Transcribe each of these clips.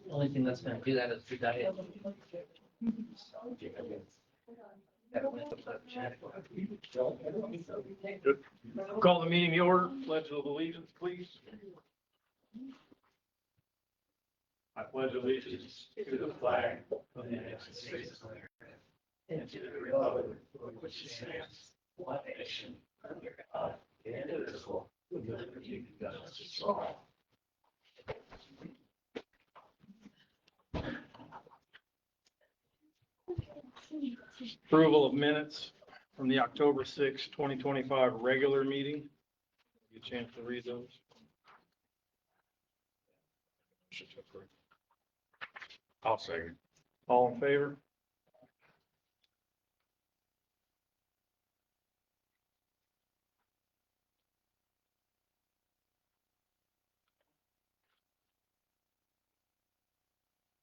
Only thing that's gonna do that is the diet. Call the meeting to order. Pledge of allegiance, please. I pledge allegiance to the flag of the United States of America and to the republic for which it stands, one nation, under God, indivisible, with liberty and justice for all. Approval of minutes from the October 6, 2025 regular meeting. Get a chance to read those. I'll second. All in favor?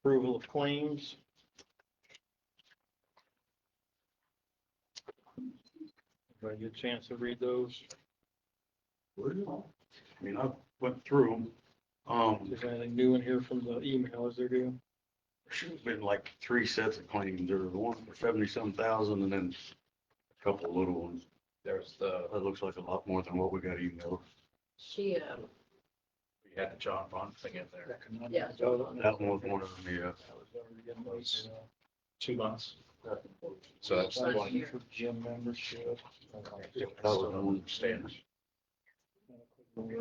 Approval of claims. Everybody get a chance to read those? I mean, I went through them. Is there anything new in here from the email as they're due? There should have been like 3 sets of claims. There was one for 70-some thousand and then a couple of little ones. There's the, That looks like a lot more than what we got emailed. She, we had the John Bond thing in there. Yeah. That one was one of them, yeah. That was 2 months. So that's the Last one. year. for gym membership. That was one. Stands. Somebody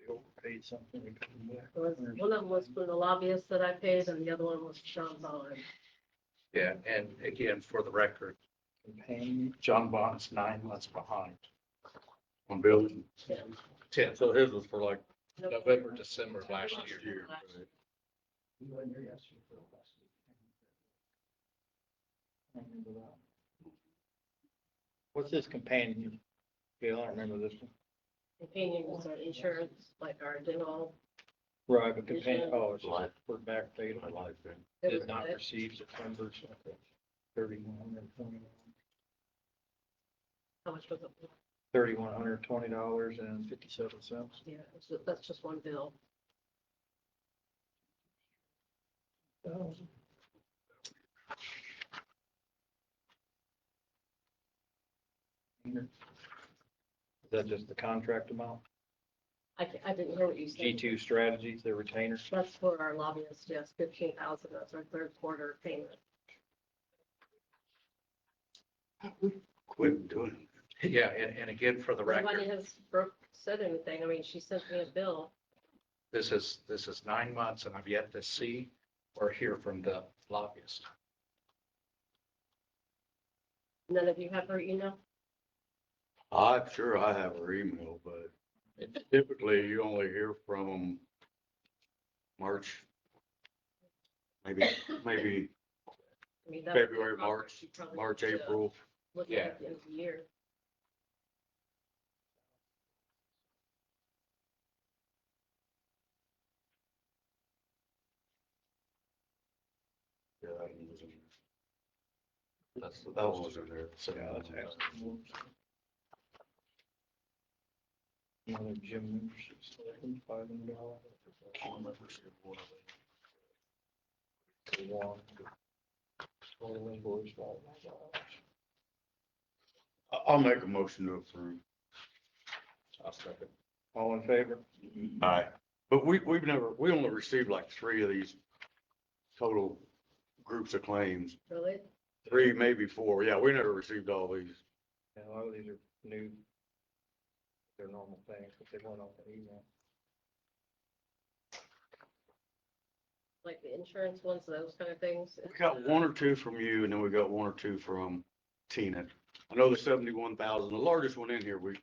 overpaid something. we couldn't get. one of them was for the lobbyists that I paid and the other one was Sean Bond. Yeah, and again, for the record, Paying John Bond's 9 months behind. On building. 10, So his was for like November, December of last year. year. What's this companion? Bill, I don't remember this one. Opinion was our insurance, like our dental. Right, but companion, oh, it's like for back date. I like that. Did not receive September 3,120. How much was it? $3,120.57. Yeah, that's just one bill. Is that just the contract amount? I didn't hear what you said. G2 Strategies, their retainers. That's for our lobbyists, yes, 15,000, that's our third quarter payment. Quit doing Yeah, and again, for the Nobody record, has said anything, I mean, she sent me a bill. this is 9 months and I've yet to see or hear from the lobbyist. None of you have her email? I'm sure I have her email, but typically you only hear from them March, maybe I mean, that- February, March, She probably March, should, April. Look Yeah. at the end of the year. Yeah, that one was in there. That one was in there. So, Yeah, that's excellent. Another gym membership, $500. One. Total invoice, $500. I'll make a motion to approve. I'll second. All in favor? Aye. But we only received like 3 of these total groups of claims. Really? 3, maybe 4. Yeah, we never received all these. And a lot of these are new. They're normal things, but they weren't on the email. Like the insurance ones, those kind of things? We got 1 or 2 from you, and then we got 1 or 2 from Tina. I know the 71,000, the largest one in here we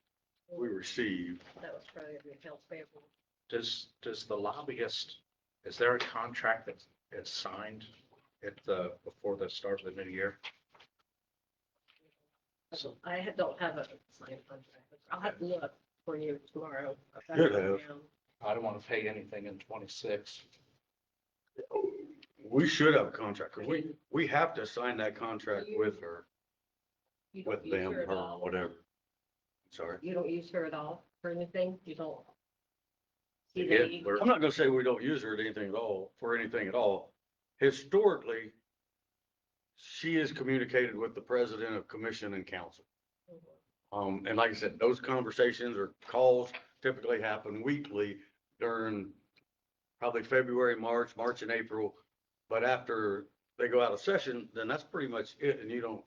received. That was probably the accounts payable. Does the lobbyist, is there a contract that is signed before the start of the new year? So I don't have a signed contract. I'll have to look for you tomorrow. Should have. I don't want to pay anything in 26. We should have a contract, 'cause we have to sign that contract with her. You don't with use them her at or all? whatever. Sorry. You don't use her at all for anything? You don't? See Yeah, the- we're- I'm not gonna say we don't use her at anything at all, for anything at all. Historically, she has communicated with the president of commission and council. And like I said, those conversations or calls typically happen weekly during probably February, March and April. But after they go out of session, then that's pretty much it, and you don't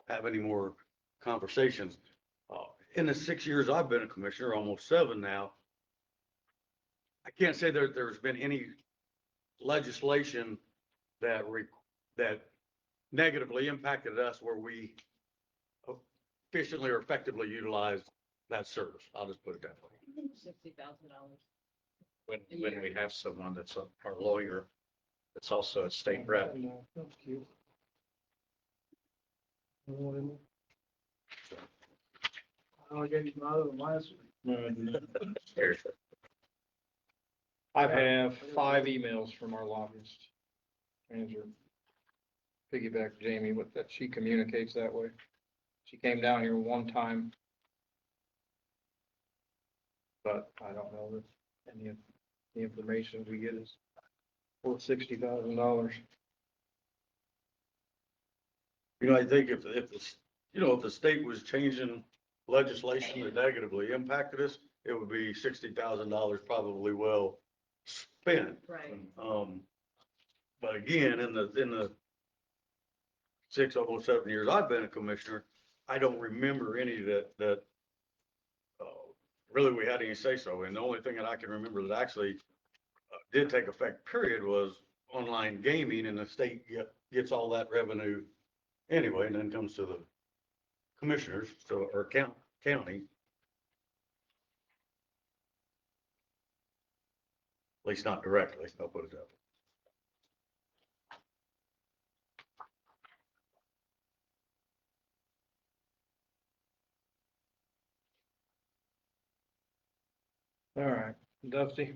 have any more conversations. In the 6 years I've been a commissioner, almost 7 now, I can't say there's been any legislation that negatively impacted us where we efficiently or effectively utilized that service. I'll just put it that way. $60,000. when we have someone that's our lawyer, that's also a state rep. I gave you my other one last week. Seriously. I have 5 emails from our lobbyist manager. Piggyback Jamie with that. She communicates that way. She came down here one time. But I don't know that any of the information we get is worth $60,000. I think if the state was changing legislation that negatively impacted us, it would be $60,000 probably well spent. Right. But again, in the 6, almost 7 years I've been a commissioner, I don't remember any that really we had any say so. And the only thing that I can remember that actually did take effect, period, was online gaming, and the state gets all that revenue anyway, and then comes to the commissioners, or county. At least not directly, I'll put it that way. All right, Dusty.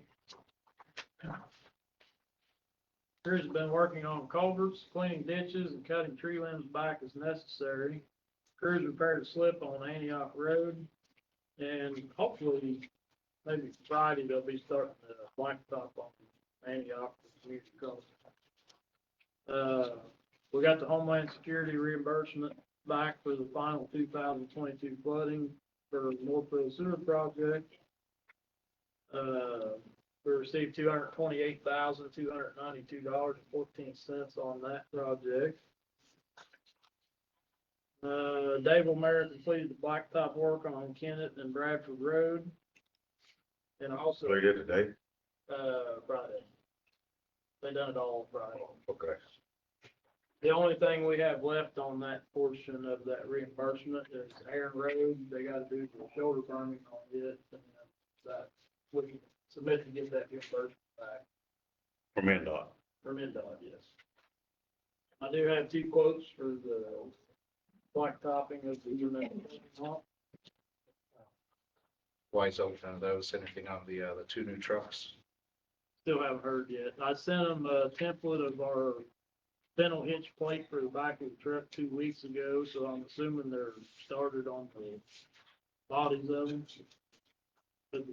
Crew's been working on culverts, cleaning ditches, and cutting tree limbs back as necessary. Crew's repaired a slip on Antioch Road, and hopefully, maybe Friday, they'll be starting the blacktop on Antioch for community college. We got the Homeland Security reimbursement back for the final 2022 flooding for Northfield Sewer Project. We received $228,292.14 on that project. Dave O'Mara completed the blacktop work on Kennett and Bradford Road. And also, So you did today? Friday. They done it all Friday. Okay. The only thing we have left on that portion of that reimbursement is Aaron Road. They gotta do the shoulder burning on it, and that we can submit to get that reimbursement back From NDOT. from NDOT, yes. I do have 2 quotes for the blacktopping of the unit. Why is over those, anything on the 2 new trucks? Still haven't heard yet. I sent them a template of our fennel hitch plate for the back of the truck 2 weeks ago, so I'm assuming they're started on the bodies of them. But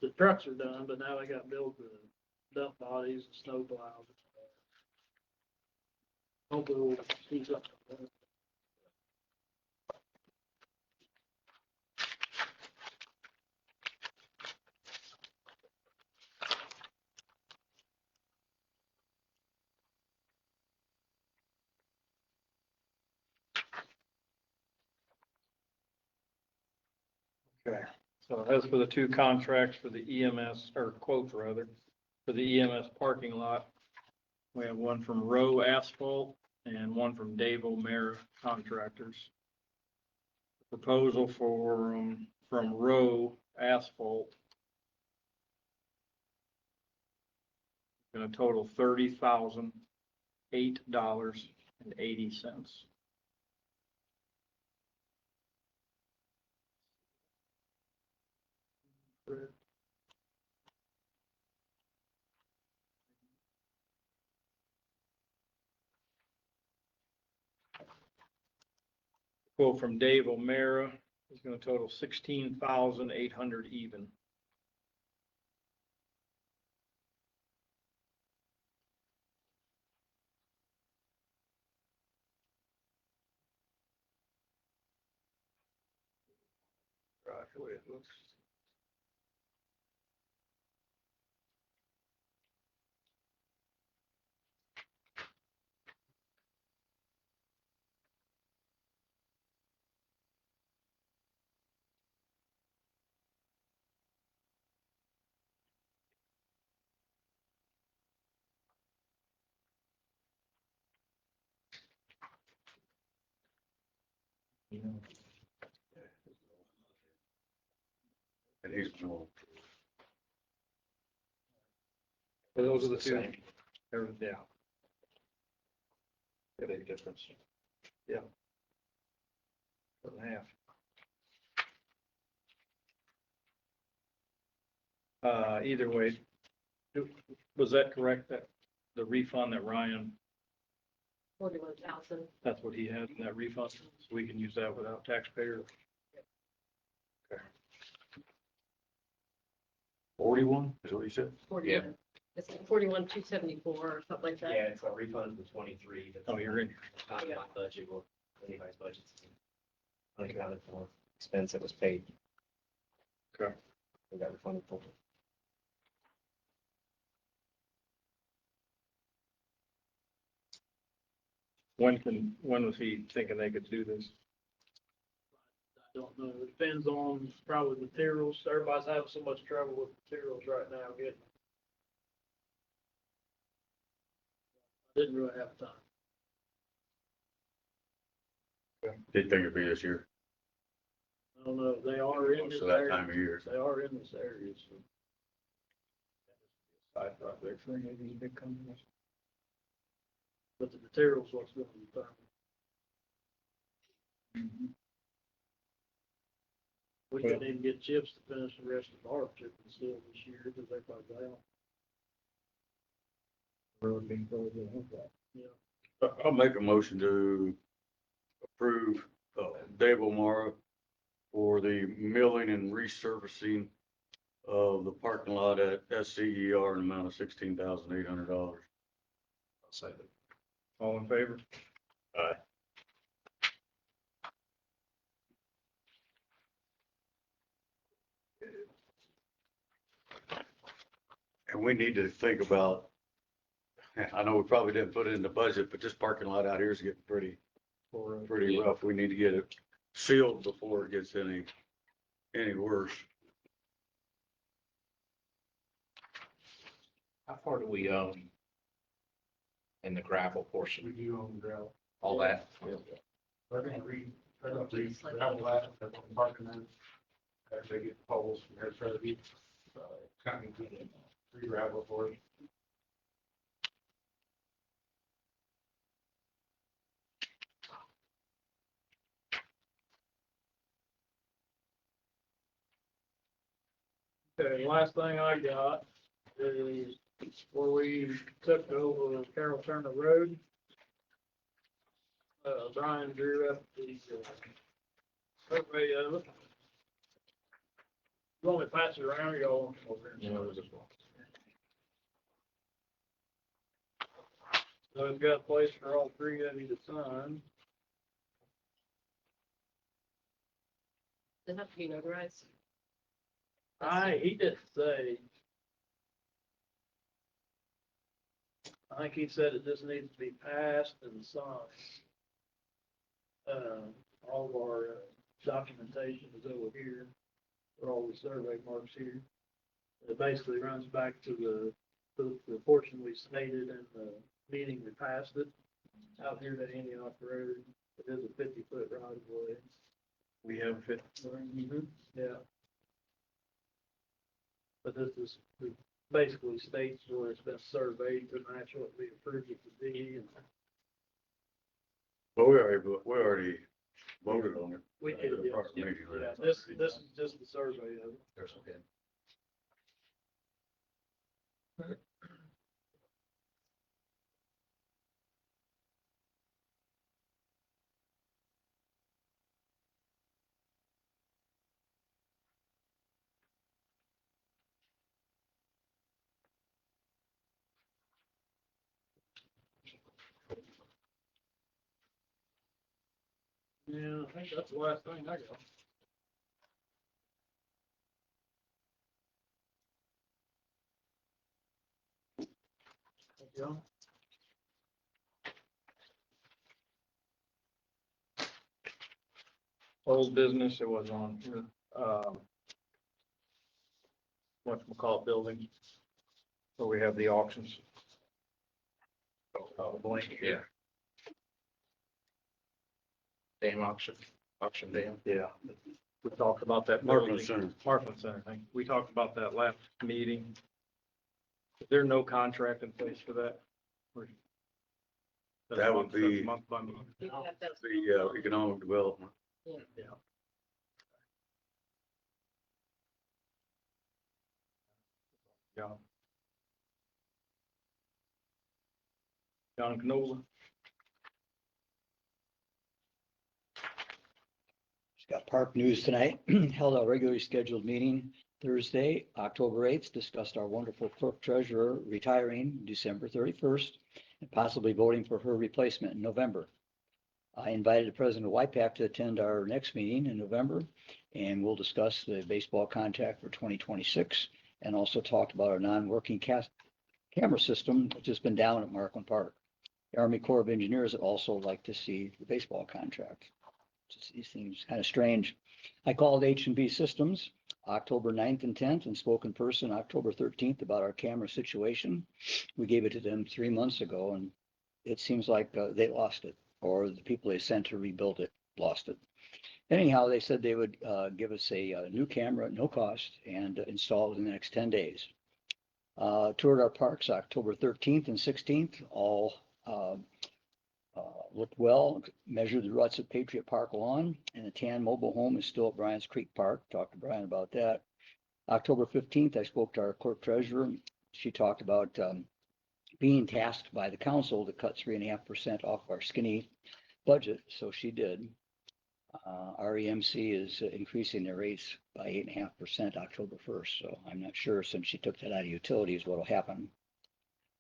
the trucks are done, but now they got built the dump bodies, and snow plows. Hopefully we'll see something. Okay, so as for the 2 contracts for the EMS, or quotes rather, for the EMS parking lot, we have one from Rowe Asphalt and one from Dave O'Mara Contractors. Proposal from Rowe Asphalt gonna total $30,008.80. Quote from Dave O'Mara is gonna total 16,800 even. Right, the way it looks. And he's more. So those are the It's two. same. Yeah. Yeah, big difference. Cut in half. Either way, was that correct, that the refund that Ryan, 41,000. that's what he had in that refund, so we can use that without taxpayer? 41 is what he said? 41. It's like 41,274 or something like that. Yeah, it's a refund from 23. That's Oh, you're in. Not in my budget, or anybody's budget. Unaccounted for expense that was paid. Okay. We got refunded for. When was he thinking they could do this? I don't know. It depends on probably materials. Everybody's having so much trouble with materials right now getting. I didn't really have time. Didn't think it'd be this year, I don't know. They are in this so that time area. of year. They are in this area, so. Side project for any of these big companies. But the materials what's going to determine. We couldn't even get chips to finish the rest of our chip and seal this year because they probably out. Road being closed, I hope that. Yeah. I'll make a motion to approve Dave O'Mara for the milling and resurfacing of the parking lot at SCER in an amount of $16,800. I'll say that. All in favor? Aye. And we need to think about, I know we probably didn't put it in the budget, but this parking lot out here is getting pretty rough. We need to get it sealed before it gets any worse. How far do we own in the gravel portion? We do own gravel. All that? They're gonna gravel that, that's what I'm parking in. Actually get poles from there, try to be, kind of re-gravel for it. Okay, last thing I got is where we took over Carroll Turner Road. Brian drew up the survey of it. You want me to pass it around, or y'all want to come over here? So it's got a place for all three of you to sign. Does it have to be notarized? He didn't say. I think he said it just needs to be passed and signed. All of our documentation is over here, for all the survey marks here. It basically runs back to the portion we stated in the meeting we passed it. Out here at Antioch Road, it is a 50-foot right of way. We have it. Yeah. But this is, it basically states where it's been surveyed to match what we approved it to be, and But we already voted on it. we did, At the yes. park meeting, right? Yeah, this is just the survey of it. There's okay. Yeah, I think that's the last thing I got. Yeah. Old business, it was on, whatchamacallit building, where we have the auctions. Blank Yeah. Dam auction dam. Yeah. We talked about that Markland building. Center. Markland Center, thank you. We talked about that last meeting. Is there no contract in place for that? Or- That would be- Month by month. You have that- The economic development. Yeah. John Canola. Just got park news tonight. Held our regularly scheduled meeting Thursday, October 8th, discussed our wonderful clerk treasurer retiring December 31st and possibly voting for her replacement in November. I invited the president of YPAC to attend our next meeting in November, and we'll discuss the baseball contract for 2026 and also talked about our non-working camera system, which has been down at Markland Park. The Army Corps of Engineers would also like to see the baseball contract. Just these things kind of strange. I called H&B Systems October 9th and 10th and spoke in person October 13th about our camera situation. We gave it to them 3 months ago, and it seems like they lost it, or the people they sent to rebuild it lost it. Anyhow, they said they would give us a new camera at no cost and install it in the next 10 days. Toured our parks October 13th and 16th, all looked well, measured the ruts at Patriot Park lawn, and the tan mobile home is still at Bryant's Creek Park. Talked to Brian about that. October 15th, I spoke to our clerk treasurer. She talked about being tasked by the council to cut 3.5% off our skinny budget, so she did. Our EMC is increasing their rates by 8.5% October 1st, so I'm not sure since she took that out of utilities what will happen.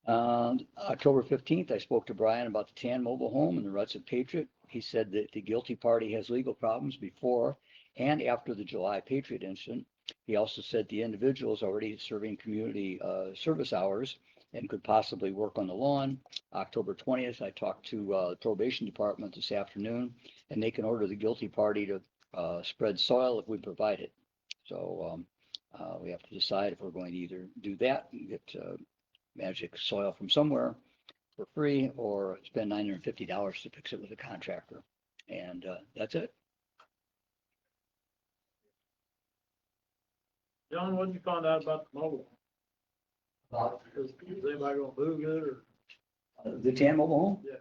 October 15th, I spoke to Brian about the tan mobile home and the ruts at Patriot. He said that the guilty party has legal problems before and after the July Patriot incident. He also said the individual is already serving community service hours and could possibly work on the lawn. October 20th, I talked to the probation department this afternoon, and they can order the guilty party to spread soil if we provide it. So we have to decide if we're going to either do that and get magic soil from somewhere for free or spend $950 to fix it with a contractor. And that's it. John, what did you find out about the mobile? Is anybody gonna move it or? The tan mobile home? Yeah.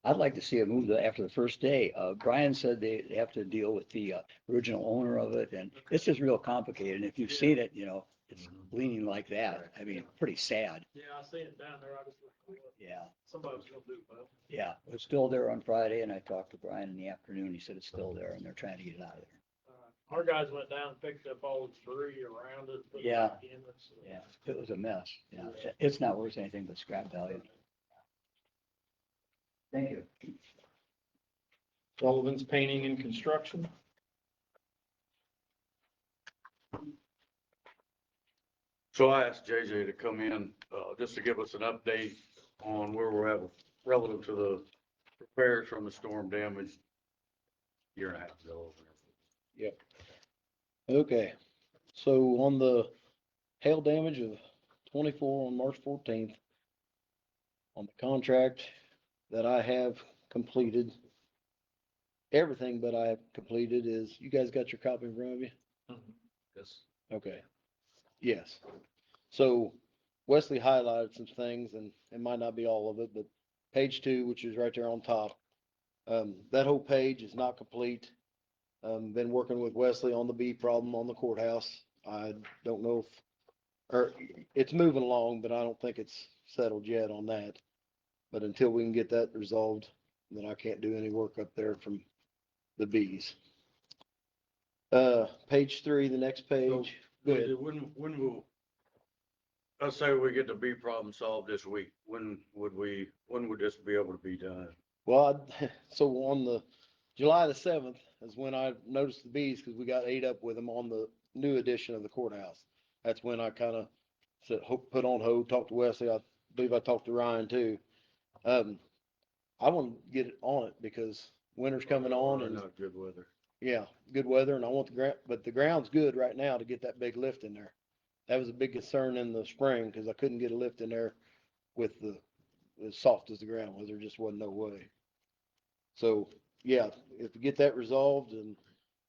I'd like to see it moved after the first day. Brian said they have to deal with the original owner of it, and it's just real complicated. And if you've seen it, you know, it's leaning like that. I mean, pretty sad. Yeah, I seen it down there. I just, Yeah, somebody was gonna do it, but. yeah. It was still there on Friday, and I talked to Brian in the afternoon. He said it's still there, and they're trying to get it out of there. Our guys went down and picked up all the debris around it. put it Yeah. back in, it's, Yeah, it was a mess. Yeah, it's not worth anything but scrap value. Thank you. Sullivan's Painting and Construction. So I asked JJ to come in, just to give us an update on where we're at relative to the repairs from the storm damage year and a half ago. Okay, so on the hail damage of 24 on March 14th, on the contract that I have completed, everything but I have completed is, you guys got your copy in front of you? Yes. Okay, yes. So Wesley highlighted some things, and it might not be all of it, but page 2, which is right there on top, that whole page is not complete. Been working with Wesley on the bee problem on the courthouse. I don't know if, or it's moving along, but I don't think it's settled yet on that. But until we can get that resolved, then I can't do any work up there from the bees. Page 3, the next page. Go ahead. When will, let's say we get the bee problem solved this week, when would this be able to be done? Well, so on the July the 7th is when I noticed the bees because we got ate up with them on the new edition of the courthouse. That's when I kind of said, put on hold, talked to Wesley. I believe I talked to Ryan too. I want to get it on it because winter's coming on and Not good weather. yeah, good weather and I want the ground, but the ground's good right now to get that big lift in there. That was a big concern in the spring because I couldn't get a lift in there with as soft as the ground was. There just wasn't no way. So yeah, if we get that resolved and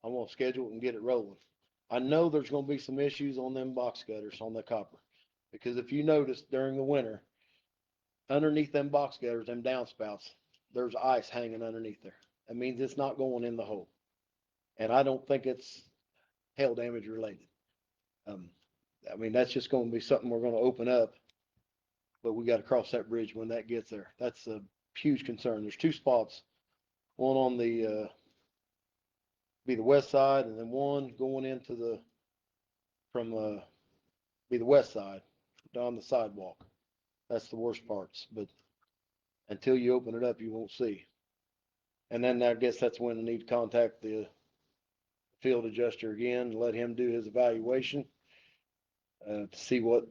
I'm gonna schedule it and get it rolling. I know there's gonna be some issues on them box cutters on the copper. Because if you notice during the winter, underneath them box cutters, them downspouts, there's ice hanging underneath there. That means it's not going in the hole. And I don't think it's hail damage related. I mean, that's just gonna be something we're gonna open up. But we gotta cross that bridge when that gets there. That's a huge concern. There's two spots, one on the, be the west side and then one going into be the west side down the sidewalk. That's the worst parts, but until you open it up, you won't see. And then I guess that's when I need to contact the field adjuster again and let him do his evaluation to see what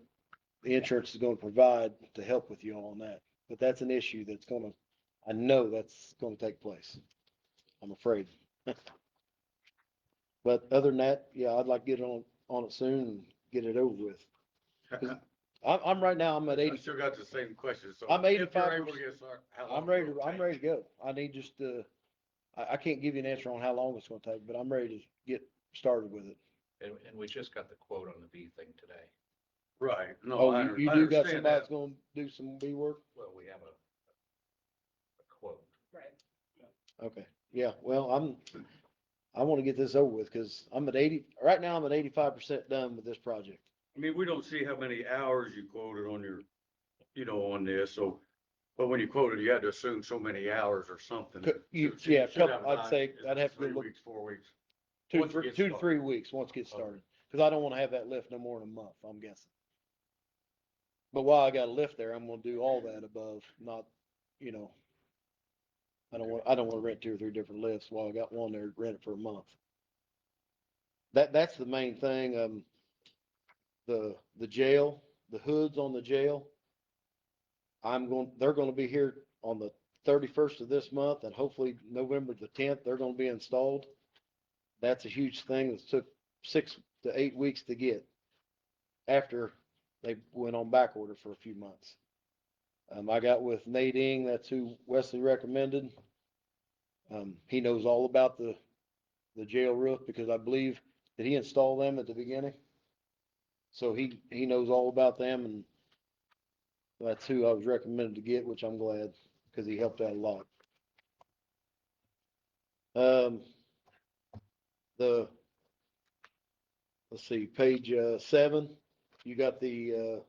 the insurance is going to provide to help with you on that. But that's an issue I know that's going to take place. I'm afraid. But other than that, yeah, I'd like to get on it soon and get it over with. I'm right now, I'm at I 80. still got the same question, so. I'm if you're 85%. able to get started, how long I'm ready will to, it I'm take? ready to go. I need just I can't give you an answer on how long it's gonna take, but I'm ready to get started with it. And we just got the quote on the bee thing today. Right, no, Oh, I you I do got understand somebody that. that's gonna do some bee work? Well, we have a quote. Right. Okay, yeah, well, I wanna get this over with, cause right now I'm at 85% done with this project. I mean, we don't see how many hours you quoted on your, on this, so, but when you quoted, you had to assume so many hours or something. So you should have I'd time. say, Is I'd it have to go 3 look, weeks, 4 weeks. 2 once it gets 2 to started. 3 weeks, once it gets Okay. started, cause I don't wanna have that lift no more than a month, I'm guessing. But while I got a lift there, I'm gonna do all that above, not, you know, I don't wanna rent 2 or 3 different lifts while I got one there to rent it for a month. That's the main thing. The jail, the hoods on the jail. They're gonna be here on the 31st of this month and hopefully November the 10th, they're gonna be installed. That's a huge thing that took 6 to 8 weeks to get after they went on back order for a few months. I got with Nadine, that's who Wesley recommended. He knows all about the jail roof because I believe that he installed them at the beginning. So he knows all about them and that's who I was recommended to get, which I'm glad because he helped out a lot. Let's see, page 7, you got the,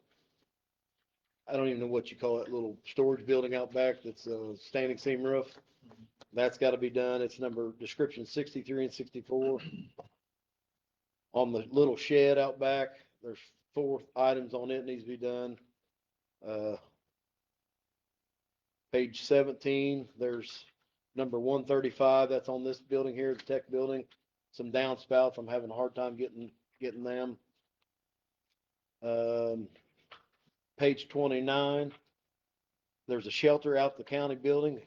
I don't even know what you call that little storage building out back that's a standing seam roof. That's got to be done. It's description 63 and 64. On the little shed out back, there's 4 items on it needs to be done. Page 17, there's number 135. That's on this building here, the tech building. Some downspouts. I'm having a hard time getting them. Page 29, there's a shelter out the county building.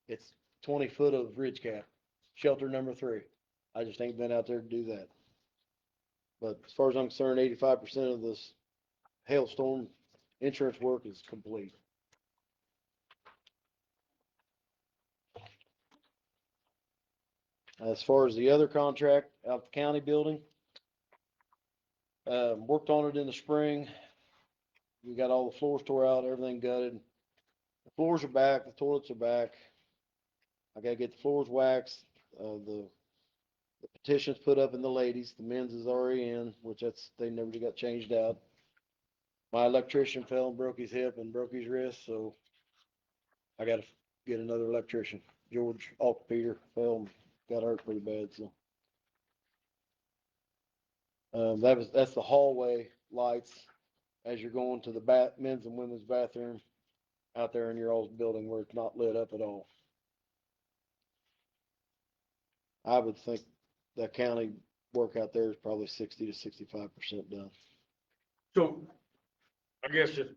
It's 20 foot of ridge cap. Shelter number 3. I just ain't been out there to do that. But as far as I'm concerned, 85% of this hailstorm insurance work is complete. As far as the other contract out the county building, worked on it in the spring. We got all the floors tore out, everything gutted. The floors are back, the toilets are back. I gotta get the floors waxed. The petitions put up in the ladies, the men's is already in, which they never got changed out. My electrician fell and broke his hip and broke his wrist, so I gotta get another electrician. George Altpeter fell and got hurt pretty bad, so. That's the hallway lights as you're going to the men's and women's bathroom out there in your old building where it's not lit up at all. I would think the county work out there is probably 60 to 65% done. So I guess just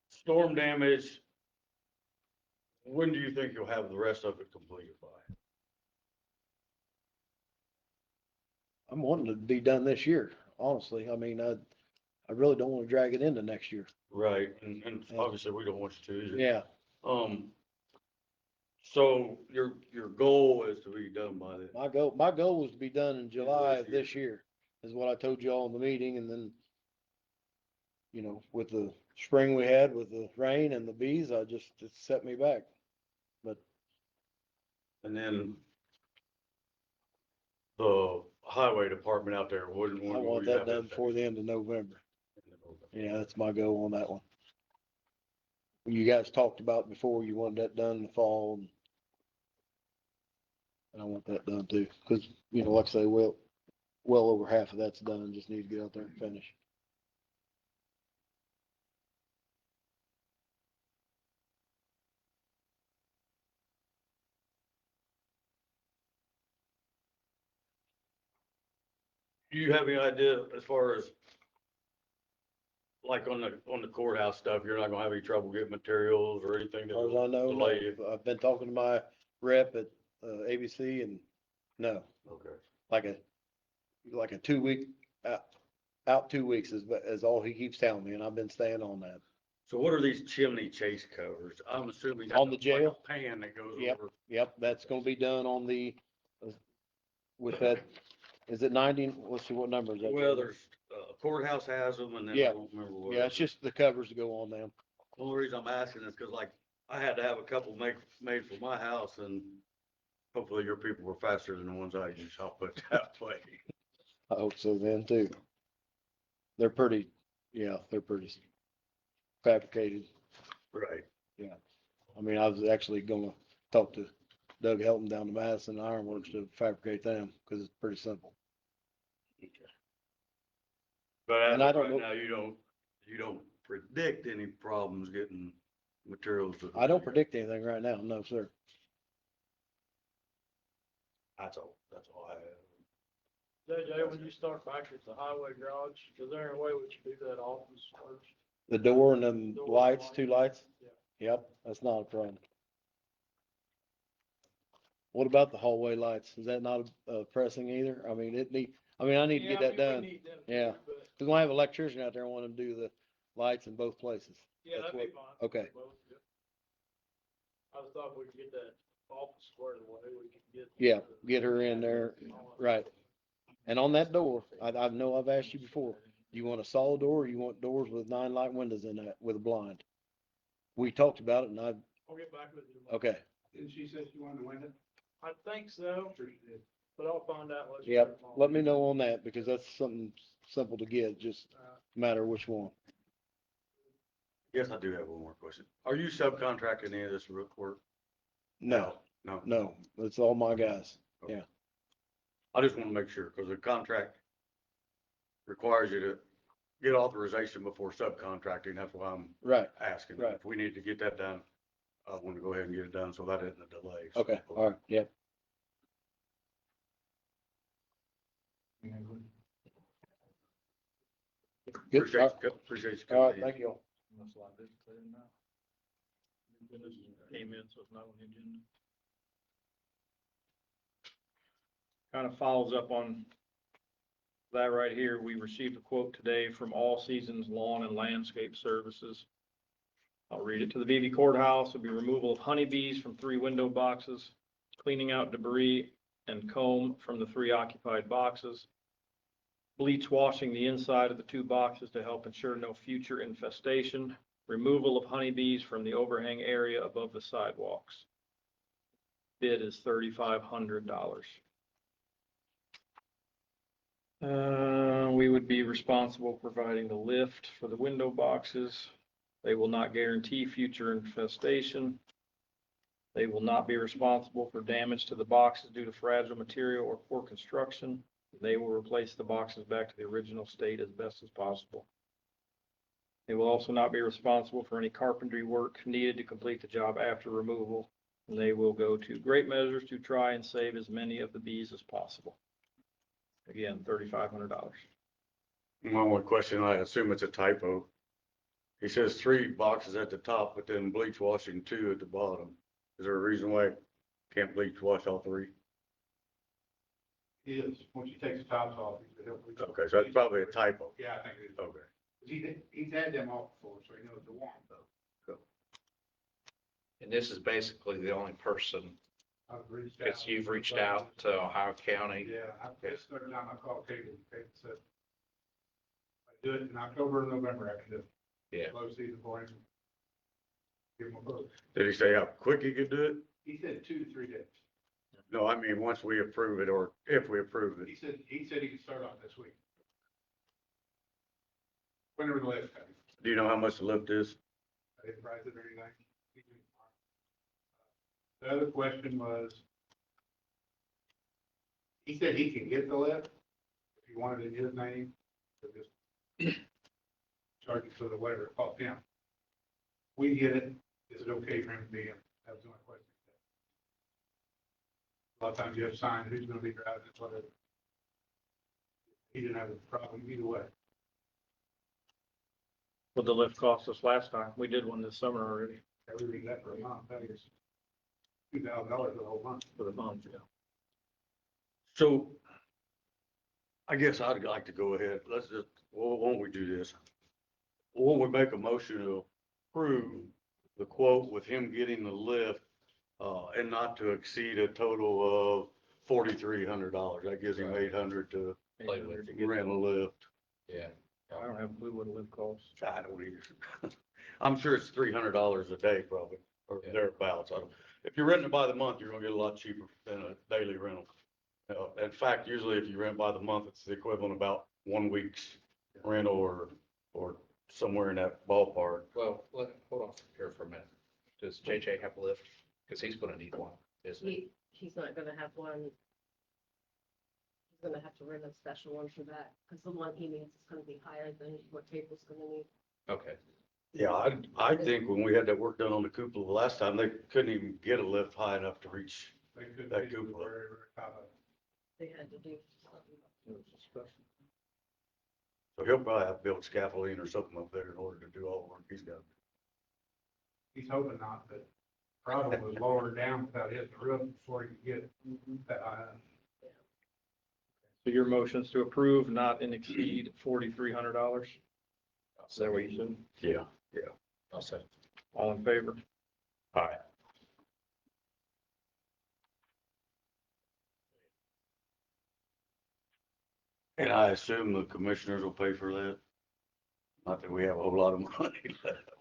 storm damage, when do you think you'll have the rest of it completed by? I'm wanting to be done this year, honestly. I mean, I really don't want to drag it into next year. Right, and obviously we don't want you to either. Yeah, So your goal is to be done by then? my goal was to be done in July of this this year, is what I told you all in the meeting, and then, you know, with the spring we had, with the rain and the bees, it set me back. And then the highway department out there wouldn't I want. want that done before the end of November. Yeah, that's my goal on that one. You guys talked about before, you wanted that done in the fall, and I want that done too, because, you know, like I say, well over half of that's done, just need to get out there and finish. Do you have any idea as far as like on the courthouse stuff, you're not gonna have any trouble getting materials or anything As far as I know, no. delay you? I've been talking to my rep at, ABC, and no, Okay. like a 2 week, out 2 weeks is all he keeps telling me, and I've been staying on that. So what are these chimney chase covers? I'm assuming. On the that's like a jail? Pan that goes Yep. over. Yep, that's gonna be done on the, with that, is it 90, let's see, what number is that? Well, there's courthouse has them and then I Yeah. don't remember what. Yeah, it's just the covers to go on them. The only reason I'm asking is because like I had to have a couple made for my house and hopefully your people were faster than the ones I use. I'll put it that way. I hope so then too. They're pretty fabricated. Right. I mean, I was actually gonna talk to Doug Helton down to Madison Ironworks to fabricate them, because it's pretty simple. But as And I of don't right know- now, you don't predict any problems getting materials. to the I don't jail. predict anything right now, no, sir. That's all I have. JJ, when you start back at the highway garage, is there any way we should do that office first? The door and them Door lights, light. 2 lights? Yeah. Yep, that's not a problem. What about the hallway lights? Is that not pressing either? I mean, I need to get that done. Yeah. Cause when I have an electrician out there, I want him to do the lights in both places. Yeah, That's that'd be what- fine. okay. Both, yeah. I just thought we could get that office squared away, we could get. Yeah, get her in there, right. And on that door, I know I've asked you before, do you want a solid door or you want doors with 9 light windows in that with a blind? We talked about it, and I'll get back with you. tomorrow. okay, Didn't she say she wanted to win it? I think so, but I'll find out. let you yep, know tomorrow. let me know on that, because that's something simple to get, just no matter which one. Yes, I do have one more question. Are you subcontracting any of this work? No, No. no, it's all my guys. I just want to make sure, because the contract requires you to get authorization before subcontracting. That's why I'm Right, asking. Right. If we need to get that done, I want to go ahead and get it done, so that isn't a delay. okay, all right, yeah. Good, Appreciate you all coming right, in. thank you all. Came in, so it's not on the agenda. Kind of follows up on that right here. We received a quote today from All Seasons Lawn and Landscape Services. I'll read it. To the VV Courthouse will be removal of honeybees from 3 window boxes, cleaning out debris and comb from the 3 occupied boxes, bleach washing the inside of the 2 boxes to help ensure no future infestation, removal of honeybees from the overhang area above the sidewalks. Bid is $3,500. We would be responsible providing the lift for the window boxes. They will not guarantee future infestation. They will not be responsible for damage to the boxes due to fragile material or poor construction. They will replace the boxes back to the original state as best as possible. They will also not be responsible for any carpentry work needed to complete the job after removal. They will go to great measures to try and save as many of the bees as possible. Again, $3,500. My only question, I assume it's a typo. He says 3 boxes at the top, but then bleach washing 2 at the bottom. Is there a reason why I can't bleach wash all 3? Is, once you take the tops off. he'll- Okay, so that's probably a typo. Yeah, I think it is. Okay. He's had them off before, so he knows the warm though. And this is basically the only person, I've reached out. because you've reached out to Ohio County. Yeah, this third time I called Cable, Cable said, I do it in October or November, I can do it. Yeah. Low season for him. Give him a vote. Did he say how quick he could do it? He said 2 to 3 days. No, I mean, once we approve it or if we approve it. He said he could start on this week. Whenever the list comes. Do you know how much the lift is? I didn't price it or anything. The other question was, he said he can get the lift if he wanted it in his name, so just charge it to the whatever it costs him. We get it, is it okay for him to be in? That was the only question. A lot of times you have to sign who's gonna be driving it, whatever. He didn't have a problem either way. What the lift cost us last time. We did one this summer already We read that for a month, that is $2,000 for the whole month. for the month, yeah. So I guess I'd like to go ahead. Let's just, well, won't we do this? Won't we make a motion to approve the quote with him getting the lift, and not to exceed a total of $4,300? That gives him 800 to Play with. rent a lift. Yeah. I don't have a clue what a lift costs. I don't either. I'm sure it's $300 a day probably, or Yeah. thereabouts. If you're renting it by the month, you're gonna get a lot cheaper than a daily rental. In fact, usually if you rent by the month, it's the equivalent of about 1 week's rental or somewhere in that ballpark. Well, hold on here for a minute. Does JJ have a lift? Because he's gonna need one, isn't he? He's not gonna have one. He's gonna have to rent a special one for that, because the one he needs is gonna be higher than what Cable's gonna need. Okay. Yeah, I think when we had that work done on the cupola the last time, they couldn't even get a lift high enough to reach. They could That be the cupola. very, very top of it. They had to do something. It was a special. So he'll probably have to build scaffolding or something up there in order to do all the work he's got. He's hoping not, but problem was lower down without hitting the roof before he could get that high. So your motion's to approve not and exceed $4,300? Is that what you said? Yeah. I'll say. All in favor? All right. And I assume the commissioners will pay for that? Not that we have a whole lot of money left.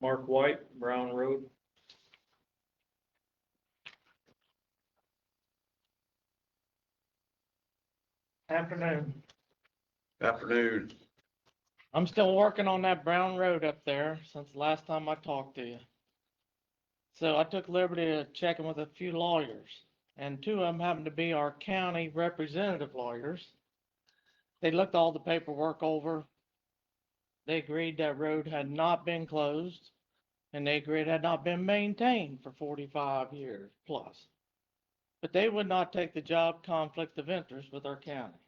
Mark White, Brown Road. Afternoon. Afternoon. I'm still working on that Brown Road up there since the last time I talked to you. So I took liberty of checking with a few lawyers, and 2 of them happen to be our county representative lawyers. They looked all the paperwork over. They agreed that road had not been closed, and they agreed it had not been maintained for 45 years plus. But they would not take the job conflict of interest with our county.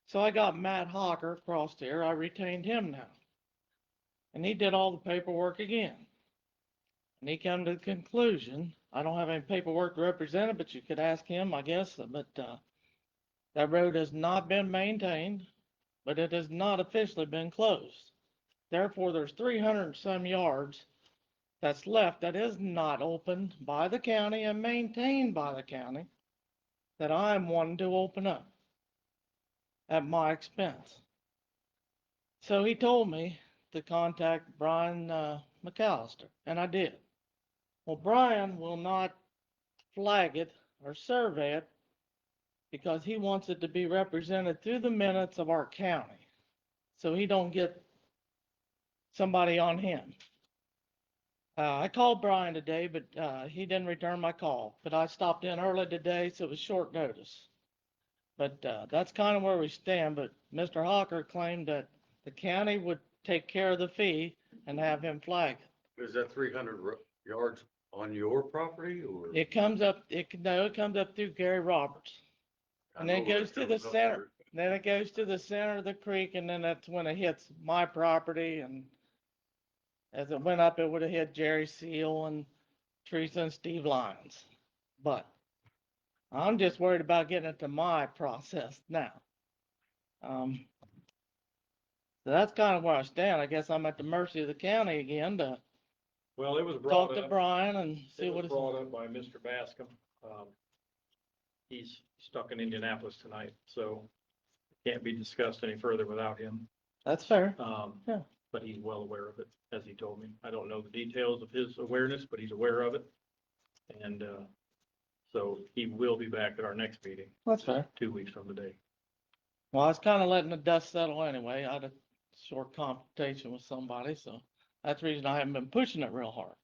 So I got Matt Hawker across here. I retained him now. And he did all the paperwork again. And he came to the conclusion, I don't have any paperwork to represent it, but you could ask him, I guess, but that road has not been maintained, but it has not officially been closed. Therefore, there's 300 and some yards that's left that is not opened by the county and maintained by the county that I'm wanting to open up at my expense. So he told me to contact Brian McAllister, and I did. Well, Brian will not flag it or survey it because he wants it to be represented through the minutes of our county, so he don't get somebody on him. I called Brian today, but, he didn't return my call, but I stopped in early today, so it was short notice. But, that's kind of where we stand, but Mr. Hawker claimed that the county would take care of the fee and have him flag it. Is that 300 yards on your property or? It comes up, no, it comes up through Gary Roberts. I And then it know where goes to the comes up center, then it goes to the center of the creek, and then that's when it hits my property, and as it went up, it would have hit Jerry Seal and Teresa and Steve Lyons. But I'm just worried about getting it to my process now. So that's kind of where I stand. I guess I'm at the mercy of the county again to Well, it was talk brought to up, Brian and see it what was it's. brought up by Mr. Bascom. He's stuck in Indianapolis tonight, so it can't be discussed any further without him. That's fair. Yeah. But he's well aware of it, as he told me. I don't know the details of his awareness, but he's aware of it. And, so he will be back at our next meeting, That's fair. 2 weeks from today. Well, I was kind of letting the dust settle anyway. I had a short confrontation with somebody, so that's the reason I haven't been pushing it real hard.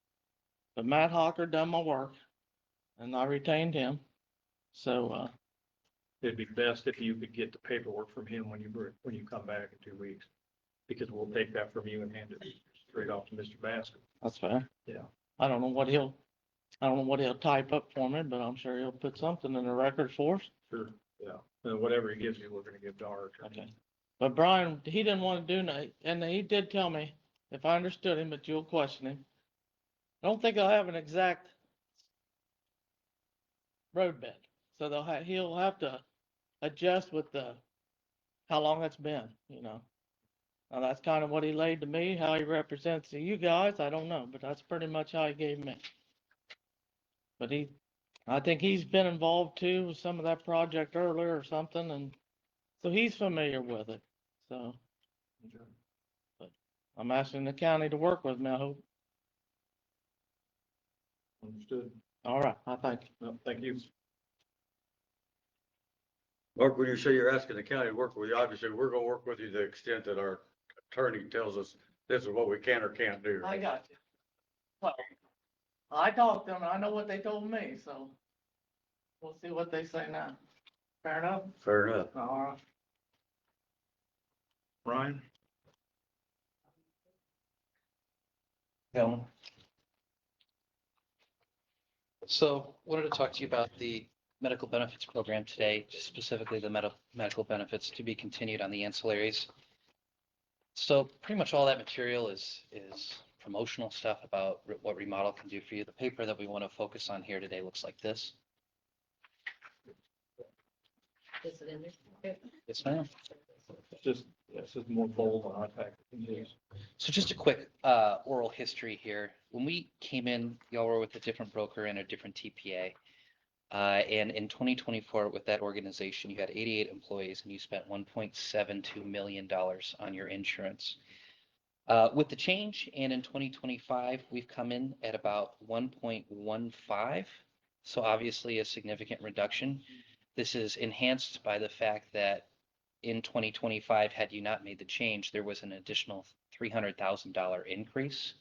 But Matt Hawker done my work, and I retained him. So, It'd be best if you could get the paperwork from him when you come back in 2 weeks. Because we'll take that from you and hand it straight off to Mr. Bascom. that's fair. Yeah. I don't know what he'll type up for me, but I'm sure he'll put something in the record for us. Sure, yeah. And whatever he gives you, we're gonna give to our attorney. Okay. But Brian, he didn't want to do that, and he did tell me, if I understood him, but you'll question him. I don't think they'll have an exact road bed, so he'll have to adjust with how long it's been, you know. Now, that's kind of what he laid to me, how he represents to you guys, I don't know, but that's pretty much how he gave me. But I think he's been involved too with some of that project earlier or something, and so he's familiar with it, so. But I'm asking the county to work with me, I hope. Understood. All right, I thank you. Well, thank you. Mark, when you say you're asking the county to work with you, obviously, we're gonna work with you to the extent that our attorney tells us this is what we can or can't do. I got you. Well, I talked to them, and I know what they told me, so we'll see what they say now. Fair enough? Fair enough. All right. Ryan? So wanted to talk to you about the medical benefits program today, specifically the medical benefits to be continued on the ancillaries. So pretty much all that material is promotional stuff about what remodel can do for you. The paper that we want to focus on here today looks like this. Is it in there? Yes, ma'am. It's just more bold on our packet than his. So just a quick oral history here. When we came in, y'all were with a different broker and a different TPA. And in 2024, with that organization, you had 88 employees and you spent $1.72 million on your insurance. With the change, and in 2025, we've come in at about 1.15. So obviously a significant reduction. This is enhanced by the fact that in 2025, had you not made the change, there was an additional $300,000 increase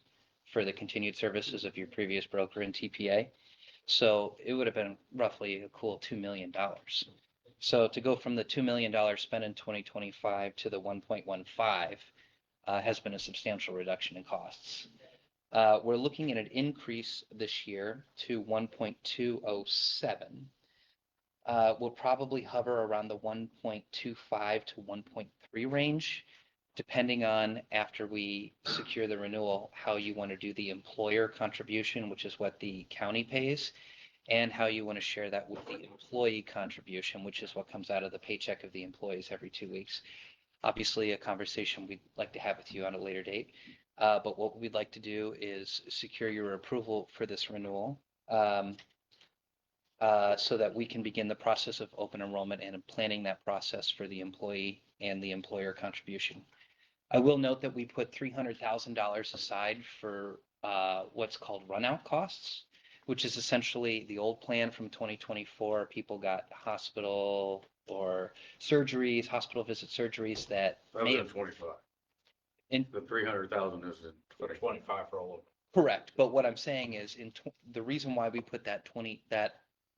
for the continued services of your previous broker and TPA. So it would have been roughly a cool $2 million. So to go from the $2 million spent in 2025 to the 1.15 has been a substantial reduction in costs. We're looking at an increase this year to 1.207. We'll probably hover around the 1.25 to 1.3 range, depending on, after we secure the renewal, how you want to do the employer contribution, which is what the county pays, and how you want to share that with the employee contribution, which is what comes out of the paycheck of the employees every 2 weeks. Obviously, a conversation we'd like to have with you on a later date. But what we'd like to do is secure your approval for this renewal, so that we can begin the process of open enrollment and planning that process for the employee and the employer contribution. I will note that we put $300,000 aside for what's called runout costs, which is essentially the old plan from 2024. People got hospital or surgeries, hospital visit surgeries that That was may in have. 25. In- The 300,000 is in 25. 25 for all of them. Correct, but what I'm saying is the reason why we put that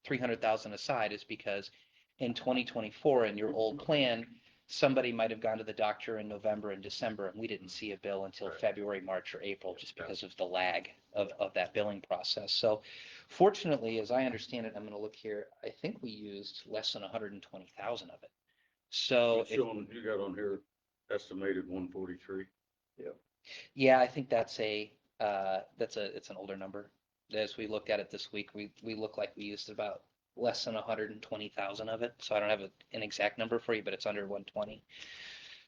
300,000 aside is because in 2024, in your old plan, somebody might have gone to the doctor in November and December, and we didn't see a bill until Right. February, March, or April, just because of the lag of that billing process. So fortunately, as I understand it, I'm gonna look here, I think we used less than 120,000 of it. So It's showing, you got on here estimated 143. yeah, I think it's an older number. As we looked at it this week, we look like we used about less than 120,000 of it. So I don't have an exact number for you, but it's under 120.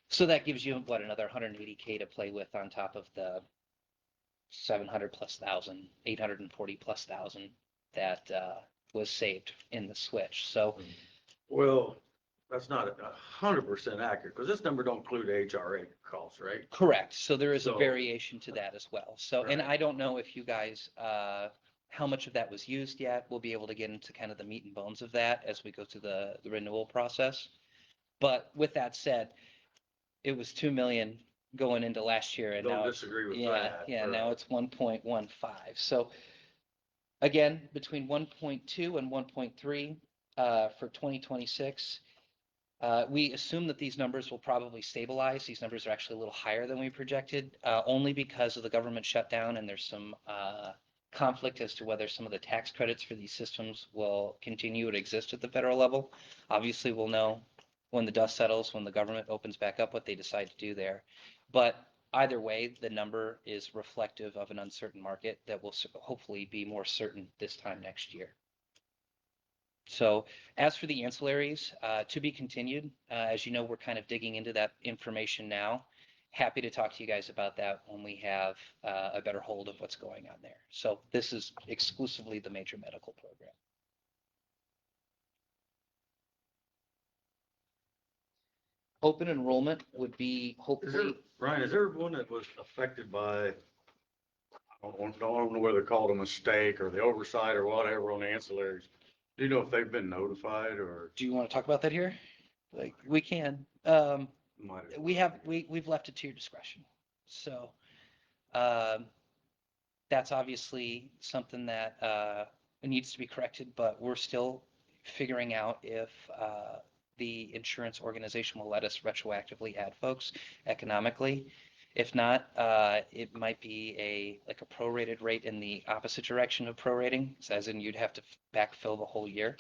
So that gives you what, another 180K to play with on top of the 700 plus thousand, 840 plus thousand that was saved in the switch. So Well, that's not 100% accurate, because this number don't include HRA costs, right? correct. So there is a So- variation to that as well. So, and Right. I don't know if you guys, how much of that was used yet. We'll be able to get into kind of the meat and bones of that as we go through the renewal process. But with that said, it was 2 million going into last year and Don't now, disagree with yeah, that. yeah, or- now it's 1.15. So again, between 1.2 and 1.3 for 2026. We assume that these numbers will probably stabilize. These numbers are actually a little higher than we projected, only because of the government shutdown and there's some conflict as to whether some of the tax credits for these systems will continue to exist at the federal level. Obviously, we'll know when the dust settles, when the government opens back up, what they decide to do there. But either way, the number is reflective of an uncertain market that will hopefully be more certain this time next year. So as for the ancillaries, to be continued, as you know, we're kind of digging into that information now. Happy to talk to you guys about that when we have a better hold of what's going on there. So this is exclusively the major medical program. Open enrollment would be Is there, hopefully, Ryan, is there one that was affected by, I don't know whether called a mistake or the oversight or whatever on the ancillaries? Do you know if they've been notified or? do you want to talk about that here? Like, we can. might as We well. have, we've left it to your discretion. So, that's obviously something that, needs to be corrected, but we're still figuring out if, the insurance organization will let us retroactively add folks economically. If not, it might be like a prorated rate in the opposite direction of prorating, so as in you'd have to backfill the whole year.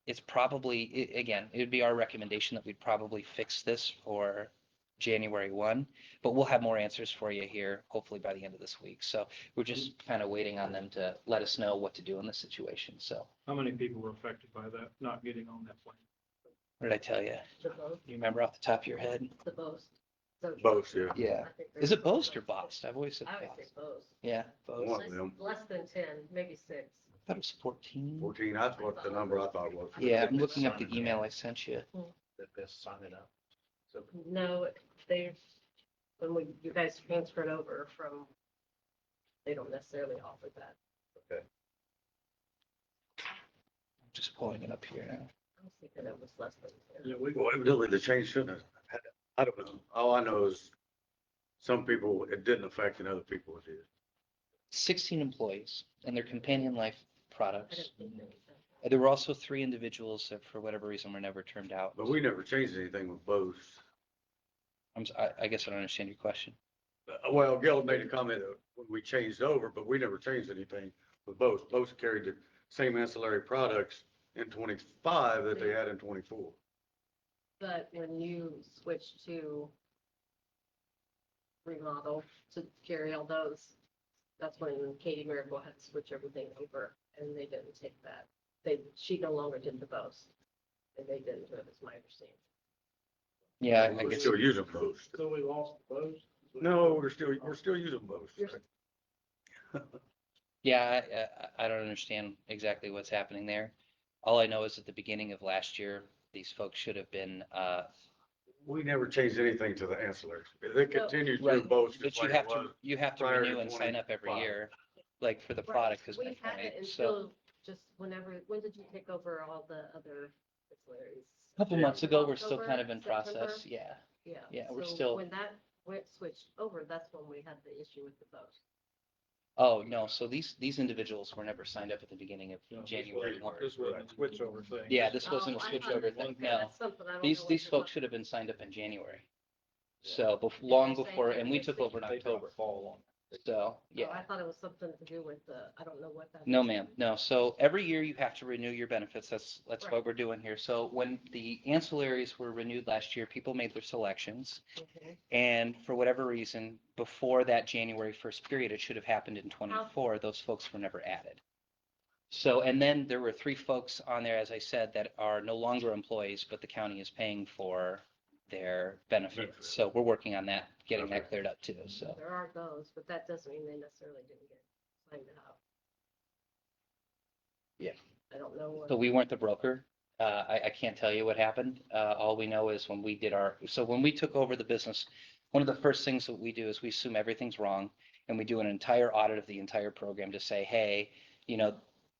It's probably, again, it would be our recommendation that we'd probably fix this for January 1, but we'll have more answers for you here, hopefully by the end of this week. So we're just kind of waiting on them to let us know what to do in this situation. So How many people were affected by that, not getting on that plane? what did I tell you? The boast, You remember off the top of your head? the boast. So- Both, yeah. Yeah. I think Is there's- it Boast or Bost? I've always said I would say Bost. boast. Yeah, Bost. One of them. Less than 10, maybe 6. I thought it was 14. 14, that's what the number I thought was. Yeah, I'm looking up the email I sent you. That they're signing up. So No, you guys transferred over from, they don't necessarily offer that. Just pulling it up here now. I was thinking it was less than 10. Yeah, we, Well, evidently the change shouldn't have, I don't know. All I know is some people, it didn't affect and other people it did. 16 employees and their companion life I products. didn't think it was that. There were also 3 individuals that for whatever reason were never turned out. But we never changed anything with both. I guess I don't understand your question. Well, Gil made a comment that when we changed over, but we never changed anything with both. Both carried the same ancillary products in 25 that they had in 24. But when you switch to remodel to carry all those, that's when Katie Miracle had to switch everything over, and they didn't take that. She no longer did the boast, and they didn't do it, is my understanding. Yeah, I We're guess. still using both. So we lost the boast? No, we're still using both. Yeah, I don't understand exactly what's happening there. All I know is at the beginning of last year, these folks should have been, We never changed anything to the ancillaries. They continued through right, both but just like it was. you have to prior to renew and sign up every 25. year, like for the Right. product is my We had it point. So until just when did you take over all the other ancillaries? a couple months ago, we're still October, kind of in September? process. Yeah. Yeah. Yeah, we're So still- When that switched over, that's when we had the issue with the vote. Oh, no, so these individuals were never signed up at the beginning of January one. This was a switchover thing. Yeah, this wasn't a Oh, I switch thought- over thing, okay, no. that's something I don't know These what you're folks talking- should have been signed up in January. So long you're saying before, they're and we took missing- over in They took October, fall on. so, Oh, yeah. I thought it was something to do with the, I don't know what that. No, is. ma'am, no. So every year you have to renew your benefits. That's Right. what we're doing here. So when the ancillaries were renewed last year, people made their selections. Okay. And for whatever reason, before that January 1st period, it should have happened in 24, those folks were never added. So, and then there were 3 folks on there, as I said, that are no longer employees, but the county is paying for their benefits. So we're working on that, getting that cleared up too, so. There are those, but that doesn't mean they necessarily didn't get signed up. Yeah. I don't know what. So we weren't the broker. I can't tell you what happened. All we know is when we did when we took over the business, one of the first things that we do is we assume everything's wrong and we do an entire audit of the entire program to say, hey,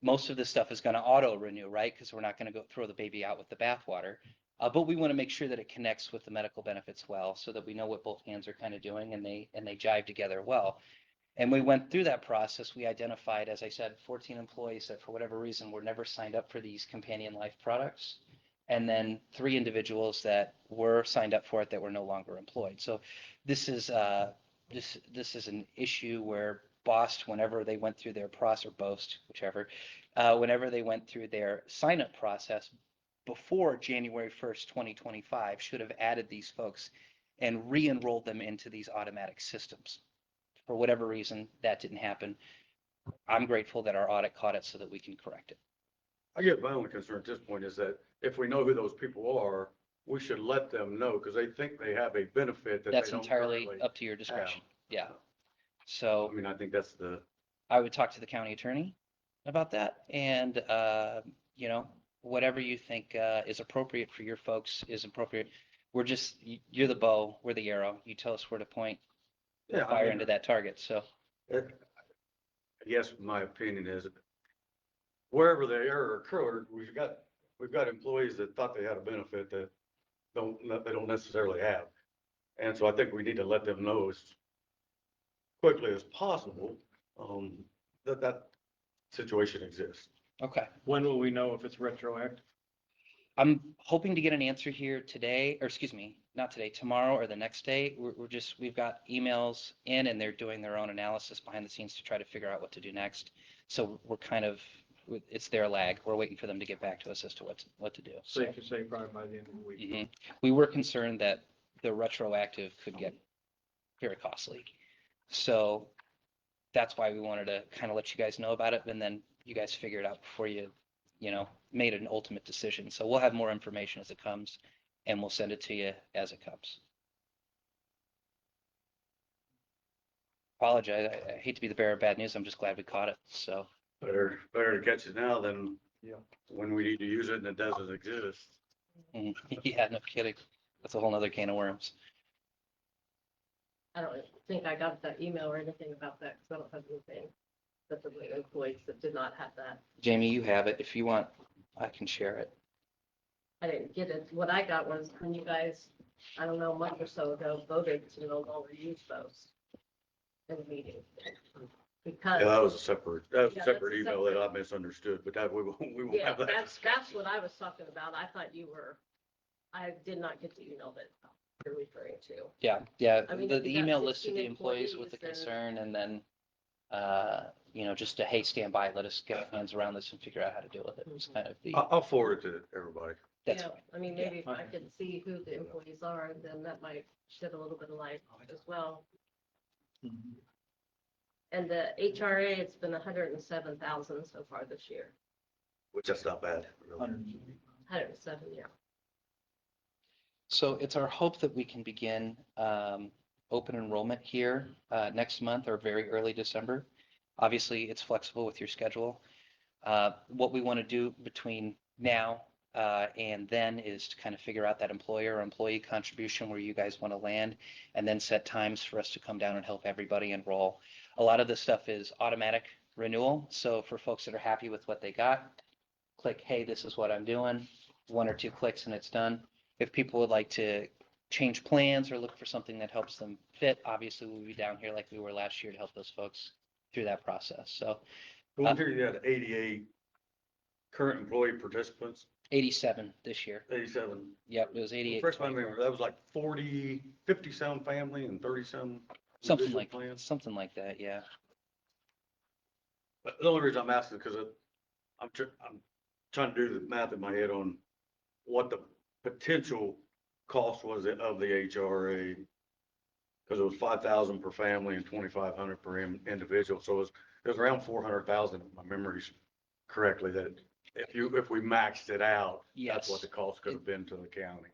most of this stuff is going to auto renew, right? Because we're not going to go throw the baby out with the bathwater. But we want to make sure that it connects with the medical benefits well, so that we know what both hands are kind of doing and they jive together well. And we went through that process. We identified, as I said, 14 employees that for whatever reason were never signed up for these companion life products. And then 3 individuals that were signed up for it that were no longer employed. So this is this is an issue where BOST, whenever they went through their process, or BOST, whichever, whenever they went through their sign up process before January 1st, 2025, should have added these folks and re-enrolled them into these automatic systems. For whatever reason, that didn't happen. I'm grateful that our audit caught it so that we can correct it. I guess my only concern at this point is that if we know who those people are, we should let them know because they think they have a benefit that they That's don't entirely currently up to your discretion. Yeah. I So mean, I think that's the, I would talk to the county attorney about that, and whatever you think is appropriate for your folks is appropriate. You're the bow, we're the arrow. You tell us where to point the yeah, I fire mean, into that target. So I guess my opinion is wherever the error occurred, we've got employees that thought they had a benefit that they don't necessarily have. And so I think we need to let them know as quickly as possible, that situation exists. okay. When will we know if it's retroactive? I'm hoping to get an answer here today, or excuse me, not today, tomorrow or the next day. We've got emails in and they're doing their own analysis behind the scenes to try to figure out what to do next. So we're it's their lag. We're waiting for them to get back to us as to what to do. So, Safe to say probably by the end of the week. mhm. We were concerned that the retroactive could get very costly. So that's why we wanted to kind of let you guys know about it, and then you guys figure it out before you made an ultimate decision. So we'll have more information as it comes, and we'll send it to you as it comes. Apologize. I hate to be the bearer of bad news. I'm just glad we caught it. So Better to catch it now than Yeah. when we need to use it and it doesn't exist. yeah, no kidding. That's a whole nother can of worms. I don't think I got that email or anything about that, because I don't have anything. But the employees that did not have that, Jamie, you have it. If you want, I can share it. I didn't get it. What I got was when you guys, I don't know, a month or so ago, voted to no longer use those in the meeting. Because. Yeah, that was a separate Yeah, that's email that I separate. misunderstood, but that we won't Yeah, have that. that's what I was talking about. I thought I did not get the email that you're referring to. Yeah. I mean, The if you got email listed 16 the employees with the employees, then- concern, and then, just a, hey, stand by, let us get our hands around this and figure out how to deal with it. It was kind of the, I'll forward it to everybody. that's, Yeah, I mean, maybe if I Okay. could see who the employees are, then that might shed a little bit of light as well. Mhm. And the HRA, it's been 107,000 so far this year. Which that's not bad, really. 107, yeah. so it's our hope that we can begin, open enrollment here, next month or very early December. Obviously, it's flexible with your schedule. What we want to do between now, and then is to kind of figure out that employer or employee contribution where you guys want to land, and then set times for us to come down and help everybody enroll. A lot of this stuff is automatic renewal. So for folks that are happy with what they got, click, hey, this is what I'm doing. 1 or 2 clicks and it's done. If people would like to change plans or look for something that helps them fit, obviously we'll be down here like we were last year to help those folks through that process. So One year you had 88 current employee participants, 87 this year. 87. Yep, it was 88. First time I remember, that was like 40, 50-some family and 30-some Something individual like, plans. something like that, yeah. But the only reason I'm asking is because I'm trying to do the math in my head on what the potential cost was of the HRA. Because it was 5,000 per family and 2,500 per individual, so it was around 400,000, if my memory's correctly, that if we maxed it out, that's what Yes. the cost could have been to the county.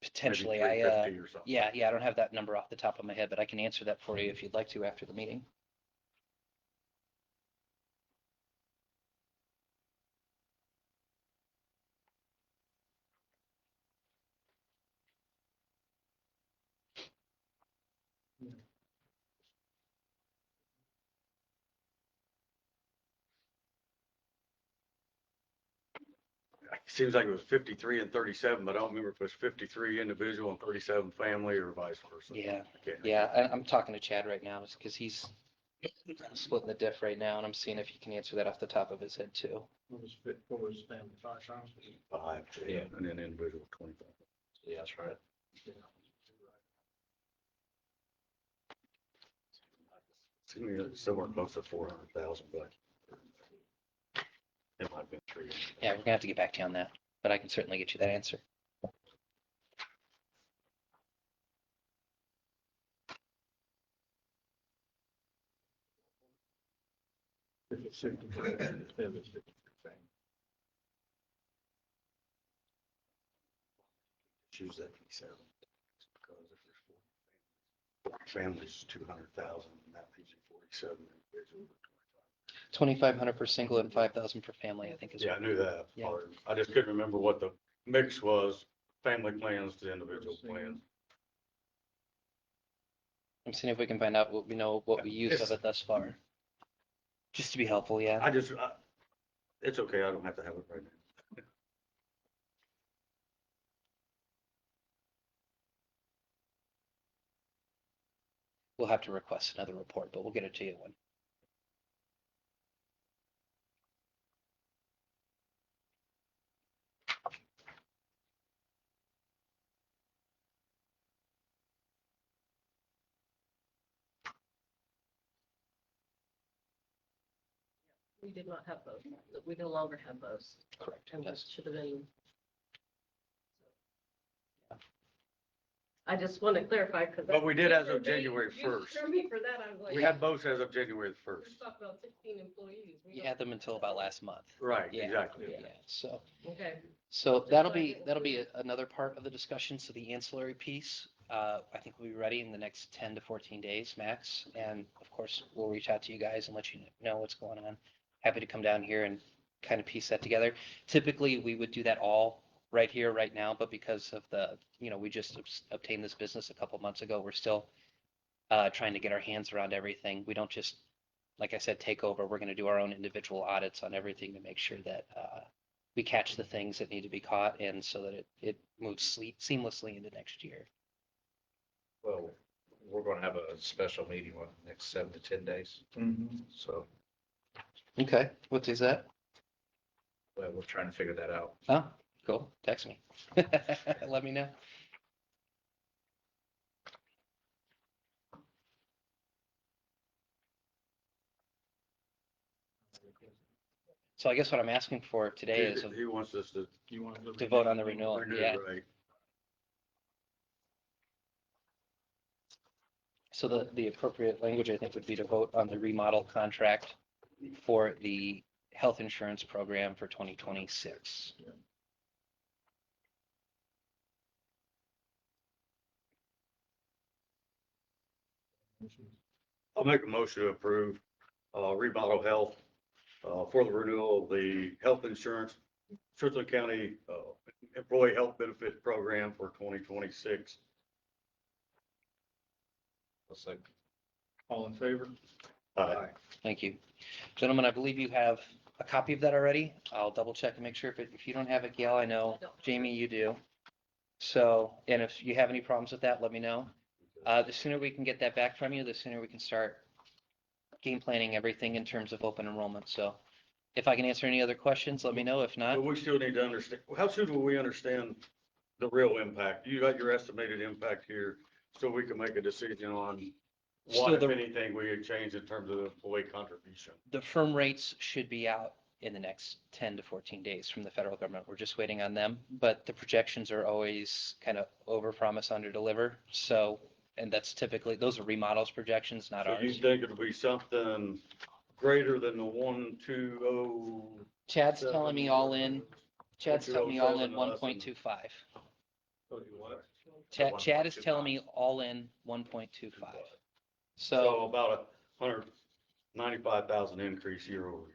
Potentially, Maybe 350 or something. yeah, I don't have that number off the top of my head, but I can answer that for you if you'd like to after the meeting. It seems like it was 53 and 37, but I don't remember if it was 53 individual and 37 family or vice versa. Yeah, I can't- yeah, I'm talking to Chad right now because he's splitting the diff right now, and I'm seeing if he can answer that off the top of his head too. What was family 5,000? 5, Yeah. and then individual 25. Yeah, that's right. Seems somewhere close to 400,000, but it might have been 3. Yeah, we're gonna have to get back to you on that, but I can certainly get you that answer. If it's 60%, it's 50%. Choose that 57. Because if there's 4 families, 200,000, and that leaves you 47 individuals. 2,500 per single and 5,000 per family, I think is. Yeah, I knew that Yeah. part. I just couldn't remember what the mix was, family plans to individual plans. I'm seeing if we can find out what we know, what we used of it thus far. Just to be helpful, yeah. It's okay, I don't have to have it right now. We'll have to request another report, but we'll get it to you when. We did not have those. We no longer have those. Correct. And that Yes. should have been. I just want to clarify because. But we did as of January You 1st. threw me for that. I was like. We had both as of January the We're 1st. talking about 16 employees. We You don't- had them until about last month. Right, Yeah, exactly. Yeah, so. Okay. So Just that'll so I be, can that'll be include another part of the discussion. So the ancillary piece, I think will be ready in the next 10 to 14 days max. And of course, we'll reach out to you guys and let you know what's going on. Happy to come down here and kind of piece that together. Typically, we would do that all right here, right now, but because of the, we just obtained this business a couple months ago, we're still trying to get our hands around everything. We don't just, like I said, take over. We're going to do our own individual audits on everything to make sure that we catch the things that need to be caught and so that it moves seamlessly into next year. Well, we're gonna have a special meeting in the next 7 to 10 days, so, Okay, what is that? well, we're trying to figure that out. Oh, cool. Text me. Let me know. So I guess what I'm asking for today is He wants us to. You want to vote on the renewal. renew, Yeah. right. So the appropriate language, I think, would be to vote on the remodel contract for the health insurance program for 2026. I'll make a motion to approve Remodel Health for the renewal of the health insurance, Strickland County Employee Health Benefit Program for 2026. All in favor? Thank you. Gentlemen, I believe you have a copy of that already. I'll double check and make sure if you don't have it, Gail, I know, No. Jamie, you do. So, and if you have any problems with that, let me know. The sooner we can get that back from you, the sooner we can start game planning everything in terms of open enrollment. So if I can answer any other questions, let me know. If not, But we still need to understand, how soon will we understand the real impact? You got your estimated impact here, so we can make a decision on So what, if the- anything, we had changed in terms of the employee contribution. the firm rates should be out in the next 10 to 14 days from the federal government. We're just waiting on them, but the projections are always kind of over promise, under deliver. So, and that's typically, those are remodels projections, not So you ours. think it'll be something greater than the 1,207? Chad's telling me all in, Chad's telling me all in 1,207 1.25. Told you what? Chad is telling me all in 1.25. So So, about 195,000 increase year over year.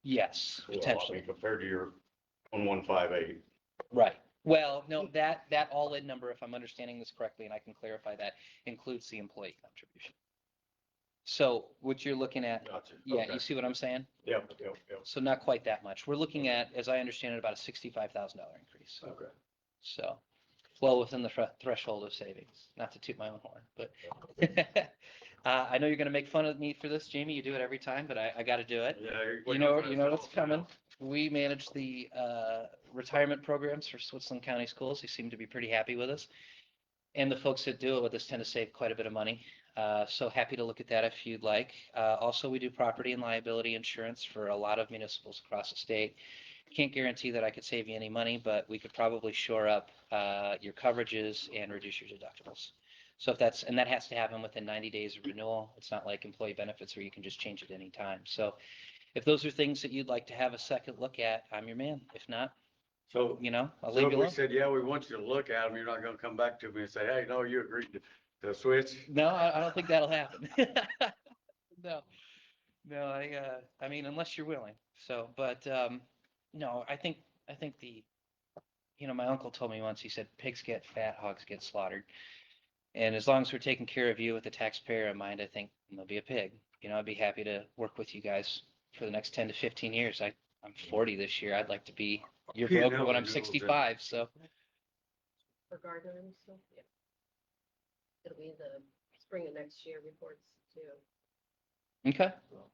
yes, Well, I potentially. mean, compared to your 1158. Right. Well, no, that all-in number, if I'm understanding this correctly, and I can clarify that, includes the employee contribution. So what you're looking at, Gotcha. yeah, Okay. you see what I'm saying? Yep. So not quite that much. We're looking at, as I understand it, about a $65,000 increase. Okay. So well within the threshold of savings, not to toot my own horn, but I know you're going to make fun of me for this, Jamie. You do it every time, but I got to do it. Yeah. You know what's coming. We manage the retirement programs for Switzerland County Schools. They seem to be pretty happy with us. And the folks that do it with us tend to save quite a bit of money. So happy to look at that if you'd like. Also, we do property and liability insurance for a lot of municipals across the state. Can't guarantee that I could save you any money, but we could probably shore up your coverages and reduce your deductibles. So if that's, and that has to happen within 90 days of renewal. It's not like employee benefits where you can just change it any time. So if those are things that you'd like to have a second look at, I'm your man. If not, So, I'll so leave if you we alone. said, yeah, we want you to look at them, you're not gonna come back to me and say, hey, no, you agreed to switch? No, I don't think that'll happen. No, I mean, unless you're willing. So, but, no, I think my uncle told me once, he said, pigs get fat, hogs get slaughtered. And as long as we're taking care of you with the taxpayer in mind, I think there'll be a pig. I'd be happy to work with you guys for the next 10 to 15 years. I'm 40 this year. I'd like to be your Yeah, broker when I'm renewals, 65. So, For Gardner and stuff, yeah. It'll be the spring of next year reports too. okay.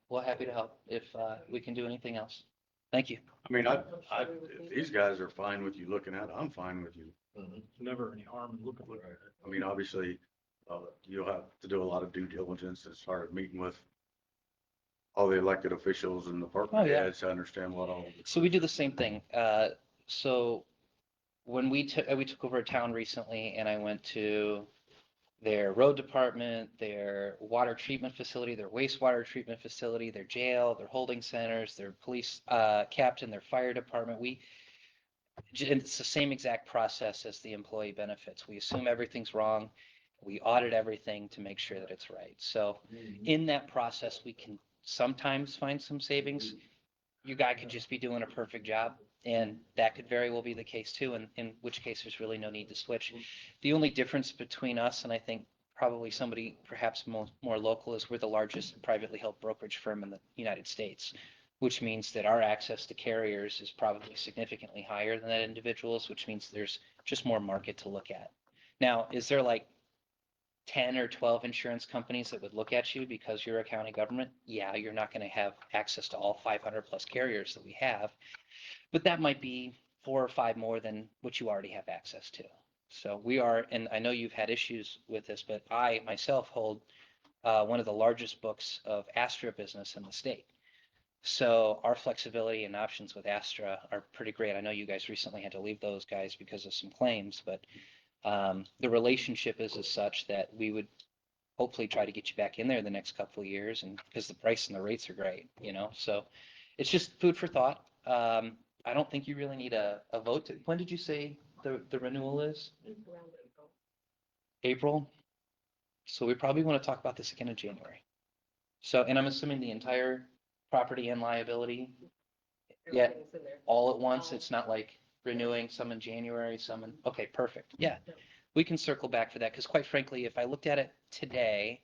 Well, happy to help if we can do anything else. Thank you. I mean, if these guys are fine with you looking at it, I'm fine with you. Never any harm in looking at it. I mean, obviously, you'll have to do a lot of due diligence as far as meeting with all the elected officials and the department Oh, yeah. heads to understand what all. So we do the same thing. So when we took over a town recently, and I went to their road department, their water treatment facility, their wastewater treatment facility, their jail, their holding centers, their police captain, their fire department. And it's the same exact process as the employee benefits. We assume everything's wrong. We audit everything to make sure that it's right. So in that process, we can sometimes find some savings. Your guy could just be doing a perfect job, and that could very well be the case too, in which case there's really no need to switch. The only difference between us and I think probably somebody perhaps more local is we're the largest privately held brokerage firm in the United States, which means that our access to carriers is probably significantly higher than that individual's, which means there's just more market to look at. Now, is there like 10 or 12 insurance companies that would look at you because you're a county government? Yeah, you're not going to have access to all 500 plus carriers that we have, but that might be 4 or 5 more than what you already have access to. So we are, and I know you've had issues with this, but I myself hold one of the largest books of Astra business in the state. So our flexibility and options with Astra are pretty great. I know you guys recently had to leave those guys because of some claims, but the relationship is as such that we would hopefully try to get you back in there the next couple of years, and because the price and the rates are great, so it's just food for thought. I don't think you really need a vote. When did you say the renewal is? Around April. April. So we probably want to talk about this again in January. So, and I'm assuming the entire property and liability Yeah. Everything's in there. all at once. It's not like renewing some in January, some in, okay, perfect. Yeah. We can circle back for that because quite frankly, if I looked at it today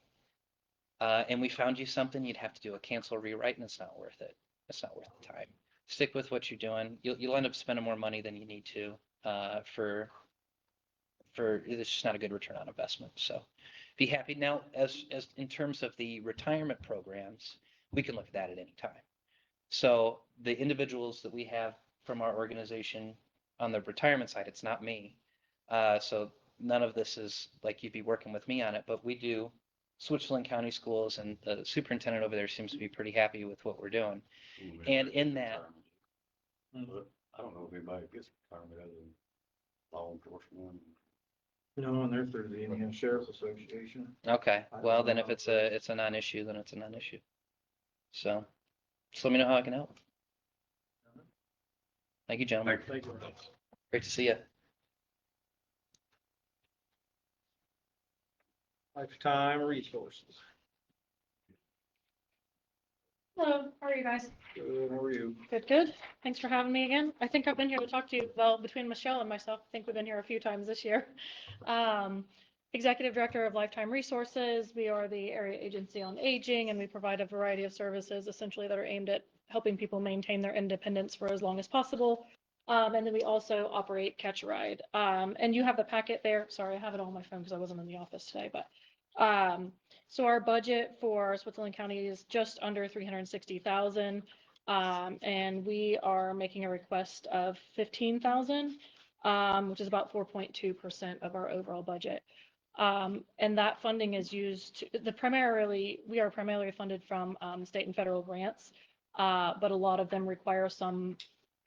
and we found you something, you'd have to do a cancel rewrite and it's not worth it. It's not worth the time. stick with what you're doing. You'll end up spending more money than you need to, it's just not a good return on investment. So be happy. Now, as in terms of the retirement programs, we can look at that at any time. So the individuals that we have from our organization on the retirement side, it's not me. So none of this is like you'd be working with me on it, but we do Switzerland County Schools, and the superintendent over there seems to be pretty happy with what we're doing. And in that, But I don't know if anybody gets retirement other than law enforcement. No, and they're through the Indiana Sheriff's Association. okay, well, then if it's a non-issue, then it's a non-issue. So just let me know how I can help. Thank you, gentlemen. Thank you. Great to see you. Lifetime Resources. Hello, how are you guys? Good, how are you? Good, good. Thanks for having me again. I think I've been here to talk to you, well, between Michelle and myself, I think we've been here a few times this year. Executive Director of Lifetime Resources. We are the area agency on aging, and we provide a variety of services essentially that are aimed at helping people maintain their independence for as long as possible. And then we also operate Catch a Ride. And you have the packet there. Sorry, I have it on my phone because I wasn't in the office today, but so our budget for Switzerland County is just under 360,000, and we are making a request of 15,000, which is about 4.2% of our overall budget. And that funding is used we are primarily funded from state and federal grants, but a lot of them require some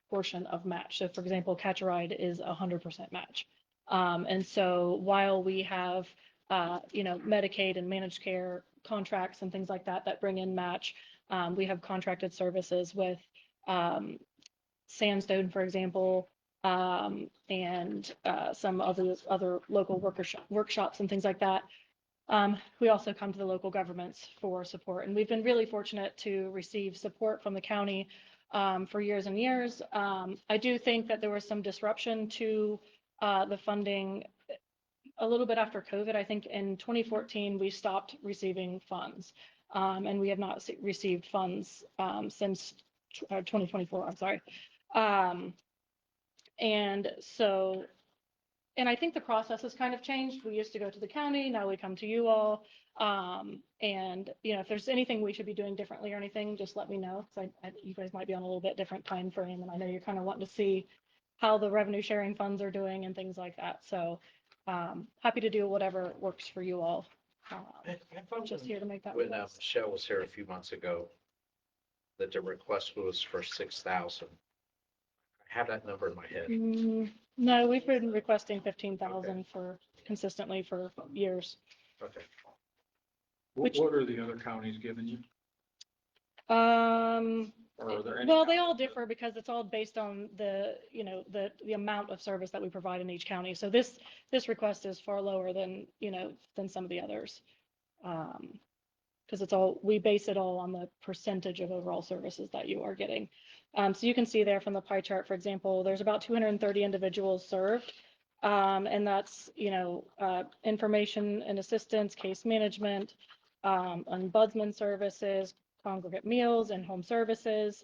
portion of match. So, for example, Catch a Ride is 100% match, and so while we have Medicaid and managed care contracts and things like that bring in match. We have contracted services with Sandstone, for example, and some other local workshops and things like that. We also come to the local governments for support, and we've been really fortunate to receive support from the county for years and years. I do think that there was some disruption to the funding a little bit after COVID. I think in 2014, we stopped receiving funds, and we have not received funds since 2024, I'm sorry. And I think the process has kind of changed. We used to go to the county, now we come to you all. And if there's anything we should be doing differently or anything, just let me know, because you guys might be on a little bit different time frame, and I know you're kind of wanting to see how the revenue sharing funds are doing and things like that. So happy to do whatever works for you all. I'm just here to make that When request. Michelle was here a few months ago, that the request was for 6,000. I have that number in my head. No, we've been requesting 15,000 consistently for years. Okay. What are the other counties giving you? Or are there any? Well, they all differ because it's all based on the amount of service that we provide in each county. So this request is far lower than some of the others. Because we base it all on the percentage of overall services that you are getting. So you can see there from the pie chart, for example, there's about 230 individuals served. And that's, information and assistance, case management, ombudsman services, congregate meals, and home services.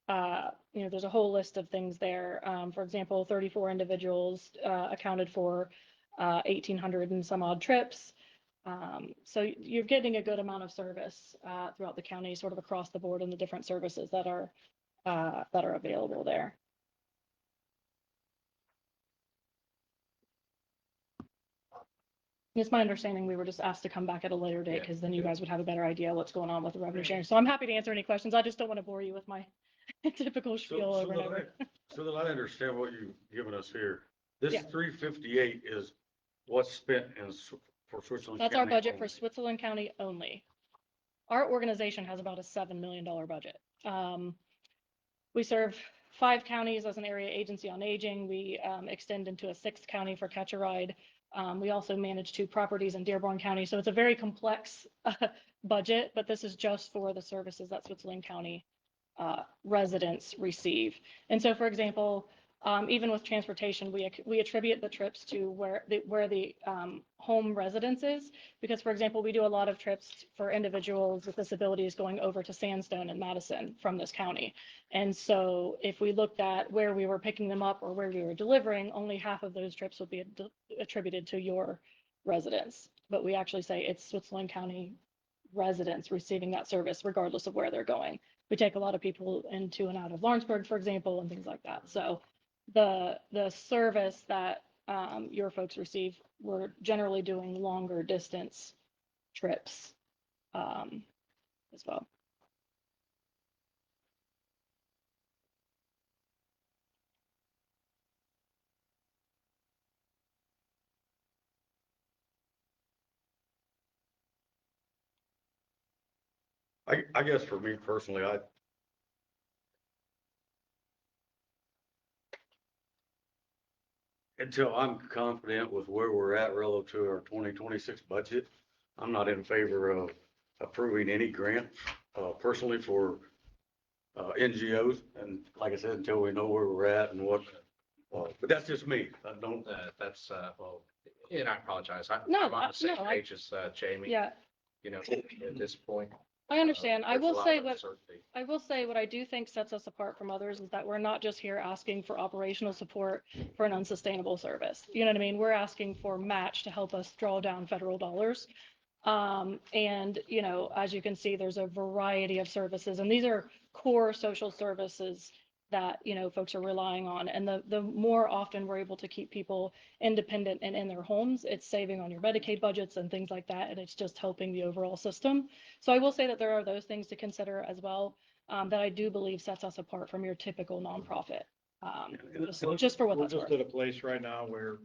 There's a whole list of things there. For example, 34 individuals accounted for 1,800 and some odd trips. So you're getting a good amount of service throughout the county, sort of across the board, and the different services that are available there. It's my understanding we were just asked to come back at a later date, because then you guys would have a better idea what's going on with the revenue sharing. So I'm happy to answer any questions. I just don't want to bore you with my typical spiel over and over. So that I understand what you've given us here, this Yeah. 358 is what's spent for Switzerland County. That's our budget for only. Switzerland County only. Our organization has about a $7 million budget. We serve 5 counties as an area agency on aging. We extend into a 6th county for Catch a Ride. We also manage 2 properties in Dearborn County. So it's a very complex budget, but this is just for the services that Switzerland County residents receive. And so, for example, Even with transportation, we attribute the trips to where the home residence is. Because, for example, we do a lot of trips for individuals with disabilities going over to Sandstone and Madison from this county. And so if we looked at where we were picking them up or where we were delivering, only half of those trips would be attributed to your residence. But we actually say it's Switzerland County residents receiving that service regardless of where they're going. We take a lot of people into and out of Lawrenceburg, for example, and things like that. So the service that your folks receive, we're generally doing longer distance trips as well. I guess for me personally, until I'm confident with where we're at relative to our 2026 budget, I'm not in favor of approving any grant, personally for, NGOs. And like I said, until we know where we're at and what, but that's just me. I don't, Well, and I apologize. No, I'm on the same no, page as Jamie. Yeah, You know, at this point. I understand. I there's a will lot say of what uncertainty. I will say what I do think sets us apart from others is that we're not just here asking for operational support for an unsustainable service. You know what I mean? We're asking for match to help us draw down federal dollars. And, you know, as you can see, there's a variety of services, and these are core social services that, you know, folks are relying on. And the more often we're able to keep people independent and in their homes, it's saving on your Medicaid budgets and things like that. And it's just helping the overall system. So I will say that there are those things to consider as well, that I do believe sets us apart from your typical nonprofit. Just for what We're that's just worth. at a place right now where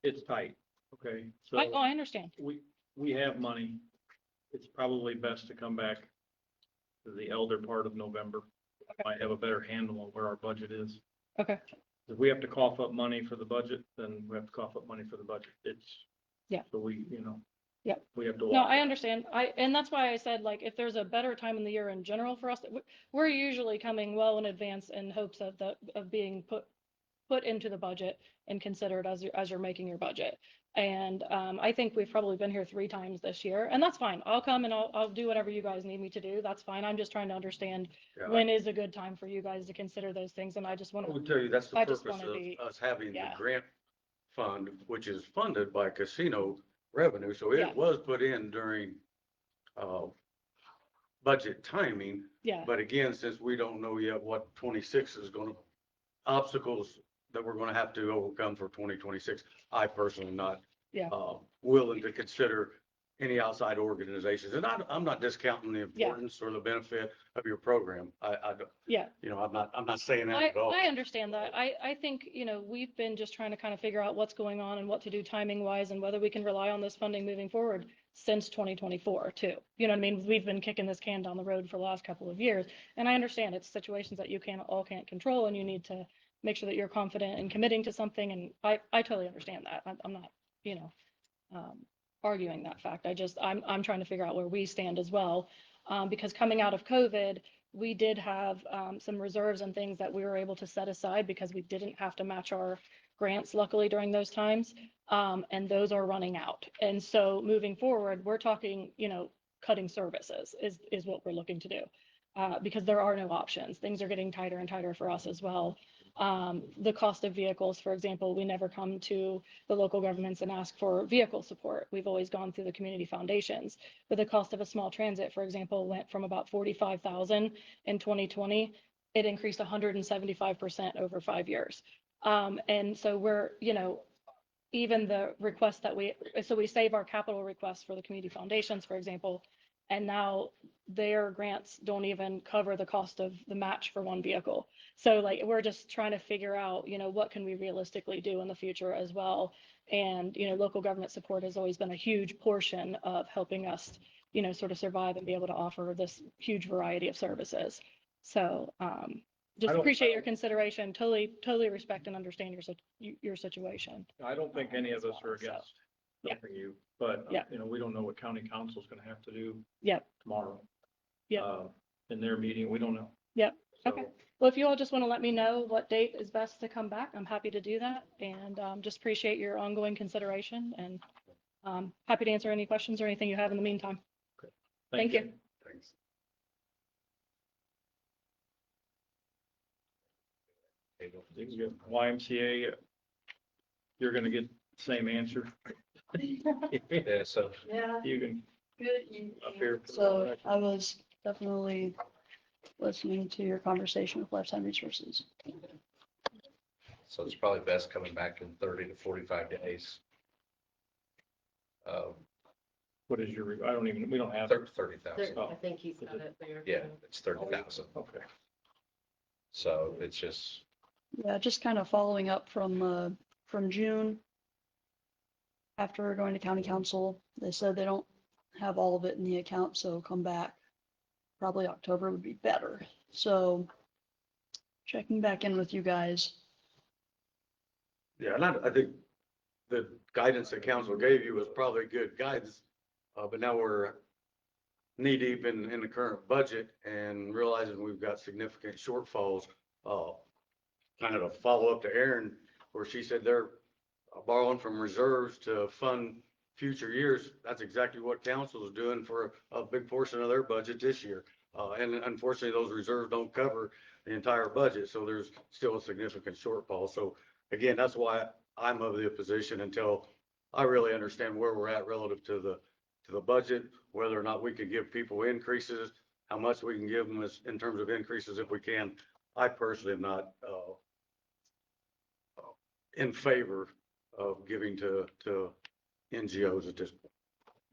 it's tight, okay? So I understand. we have money. It's probably best to come back to the elder part of November. Might have a better handle on where our budget is. Okay. If we have to cough up money for the budget, then we have to cough up money for the budget. Yeah. So we, you know. Yep. We have to. No, walk I it. understand. And that's why I said, like, if there's a better time in the year in general for us, we're usually coming well in advance in hopes of being put into the budget and considered as you're making your budget. And I think we've probably been here 3 times this year, and that's fine. I'll come and I'll do whatever you guys need me to do. That's fine. I'm just trying to understand Yeah. when is a good time for you guys to consider those things. And I just want I would to, tell you, that's the I just purpose wanna of be- us having the yeah. grant fund, which is funded by casino revenue. So Yeah. it was put in during, budget timing. yeah, But again, since we don't know yet what 26 is gonna, obstacles that we're gonna have to overcome for 2026, I personally not Yeah. willing to consider any outside organizations. And I'm not discounting the Yeah. importance or the benefit of your program. I don't, yeah. you know, I'm not saying that I at all. understand that. I think, you know, we've been just trying to kind of figure out what's going on and what to do timing wise and whether we can rely on this funding moving forward since 2024 too. You know what I mean? We've been kicking this can down the road for the last couple of years. And I understand it's situations that you can't control, and you need to make sure that you're confident in committing to something. And I totally understand that. I'm not, you know, arguing that fact. I'm trying to figure out where we stand as well. Because coming out of COVID, we did have some reserves and things that we were able to set aside because we didn't have to match our grants luckily during those times. And those are running out. And so moving forward, we're talking, you know, cutting services is what we're looking to do. Because there are no options. Things are getting tighter and tighter for us as well. The cost of vehicles, for example, we never come to the local governments and ask for vehicle support. We've always gone through the community foundations. But the cost of a small transit, for example, went from about 45,000 in 2020. It increased 175% over 5 years. And so we're, you know, even the request that we save our capital requests for the community foundations, for example, and now their grants don't even cover the cost of the match for one vehicle. So like, we're just trying to figure out, you know, what can we realistically do in the future as well. And, you know, local government support has always been a huge portion of helping us, you know, sort of survive and be able to offer this huge variety of services. So, just appreciate your consideration. Totally respect and understand your situation. I don't think any of us are against Yeah. helping you, but, Yeah. you know, we don't know what county council's gonna have to do Yep. tomorrow. Yep. In their meeting, we don't know. Yep. So, Okay. Well, if you all just want to let me know what date is best to come back, I'm happy to do that. And just appreciate your ongoing consideration and happy to answer any questions or anything you have in the meantime. Thank you. Thanks. You can get YMCA, you're gonna get the same answer. Yeah, so Yeah. You can Good. up here. for the So record. I was definitely listening to your conversation with Lifetime Resources. So it's probably best coming back in 30 to 45 days. What is your, I don't even, we don't have. 30,000. I think he's got it there. Yeah, it's 30,000. Okay. So it's just, Yeah, just kind of following up from June. After going to county council, they said they don't have all of it in the account, so come back. Probably October would be better. So checking back in with you guys. Yeah, and I think the guidance that council gave you was probably good guidance. But now we're knee deep in the current budget and realizing we've got significant shortfalls. Kind of a follow up to Erin, where she said they're borrowing from reserves to fund future years. That's exactly what council is doing for a big portion of their budget this year. And unfortunately, those reserves don't cover the entire budget, so there's still a significant shortfall. So again, that's why I'm of the position until I really understand where we're at relative to the budget, whether or not we can give people increases, how much we can give them as, in terms of increases if we can. I personally am not in favor of giving to NGOs at this point.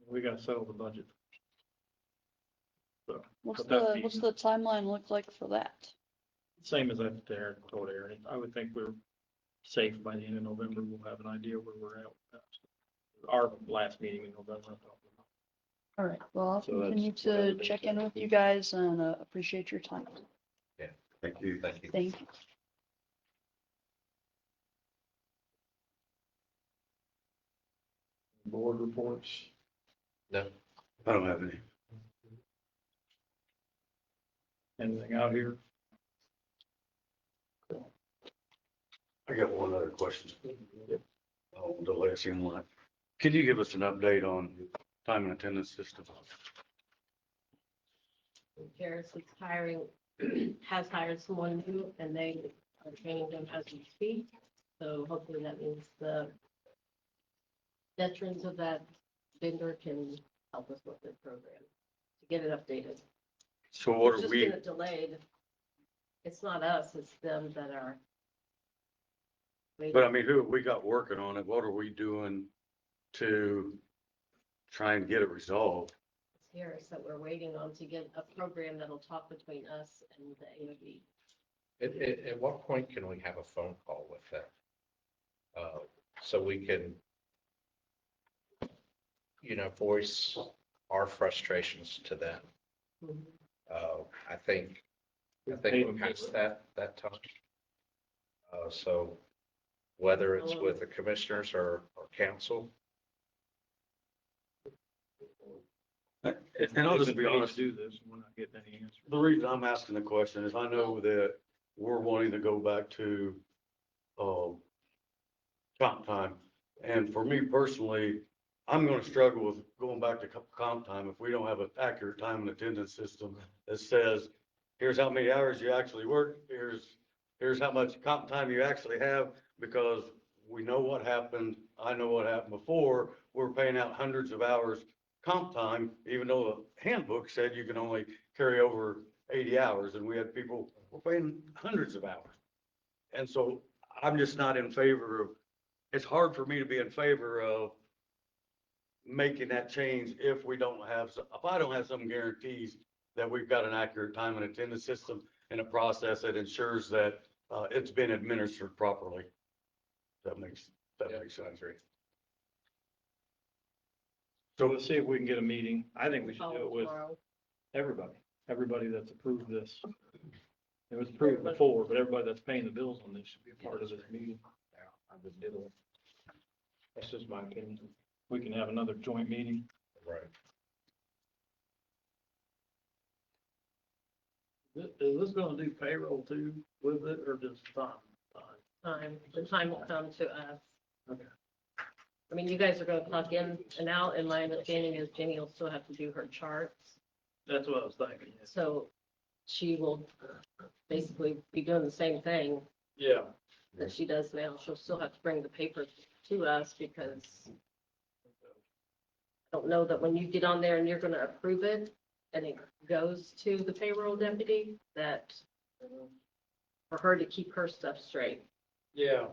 We gotta settle the budget. So, What's but that what's being- the timeline look like for that? Same as I told Aaron, I would think we're safe by the end of November. We'll have an idea where we're at. With that. Our last meeting in November. All right, well, I'll So that's continue whatever to they check say. in with you guys and appreciate your time. Thank you. thank you. Thank you. Board reports. No, I don't have any. Anything out here? I got one other question. Oh, the last in line. Can you give us an update on time and attendance system? Harris is hiring, has hired someone new, and they are training them as we speak. So hopefully that means the veterans of that vendor can help us with the program to get it updated. So what It's are just we, been delayed. It's not us, it's them that are. but I mean, who have we got working on it? What are we doing to try and get it resolved? It's Harris that we're waiting on to get a program that'll talk between us and the AOD. at what point can we have a phone call with them? So we can, voice our frustrations to them. I think we're past that time. So whether it's with the commissioners or council. And I'll just be honest, Do this, and we're not getting any answer. the reason I'm asking the question is I know that we're wanting to go back to, comp time. And for me personally, I'm gonna struggle with going back to comp time if we don't have an accurate time and attendance system that says, here's how many hours you actually work, here's how much comp time you actually have, because we know what happened, I know what happened before, we're paying out hundreds of hours comp time, even though the handbook said you can only carry over 80 hours, and we had people, we're paying hundreds of hours. And so I'm just not in favor of, it's hard for me to be in favor of making that change if we don't have, if I don't have some guarantees that we've got an accurate time and attendance system and a process that ensures that it's been administered properly. That makes sense. So let's see if we can get a meeting. I think we should do Call it with tomorrow. everybody that's approved this. It was approved before, but everybody that's paying the bills on this should be a part of this meeting. I would diddle. That's just my opinion. We can have another joint meeting. Right. Is this gonna do payroll too with it or just time? The time will come to us. Okay. I mean, you guys are gonna clock in and out, and my understanding is Jenny will still have to do her charts. That's what I was thinking. So she will basically be doing the same thing Yeah. that she does now. She'll still have to bring the paper to us because I don't know that when you get on there and you're gonna approve it and it goes to the payroll deputy, that for her to keep her stuff straight. Yeah.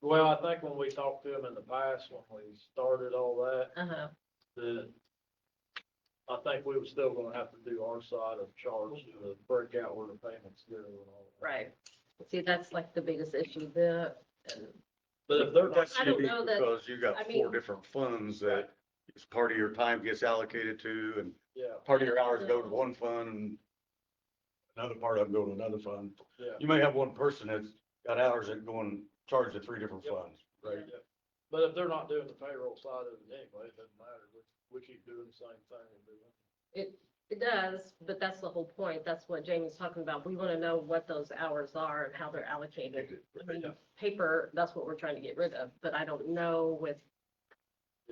Well, I think when we talked to him in the past, when we started all that, Uh-huh. that I think we were still gonna have to do our side of charts to break out where the payments go and all that. Right. See, that's like the biggest issue there. But if they're not, That's I don't unique know that- because you got I four mean- different funds that it's part of your time gets allocated to, and yeah, part of your hours go to one fund and another part of them go to another fund. yeah. You may have one person that's got hours that go and charge to three different Yep. funds, right? Yeah. But if they're not doing the payroll side of it anyway, it doesn't matter. We keep doing the same thing and doing. It does, but that's the whole point. That's what Jamie's talking about. We want to know what those hours are and how they're allocated. I mean, paper, that's what we're trying to get rid of, but I don't know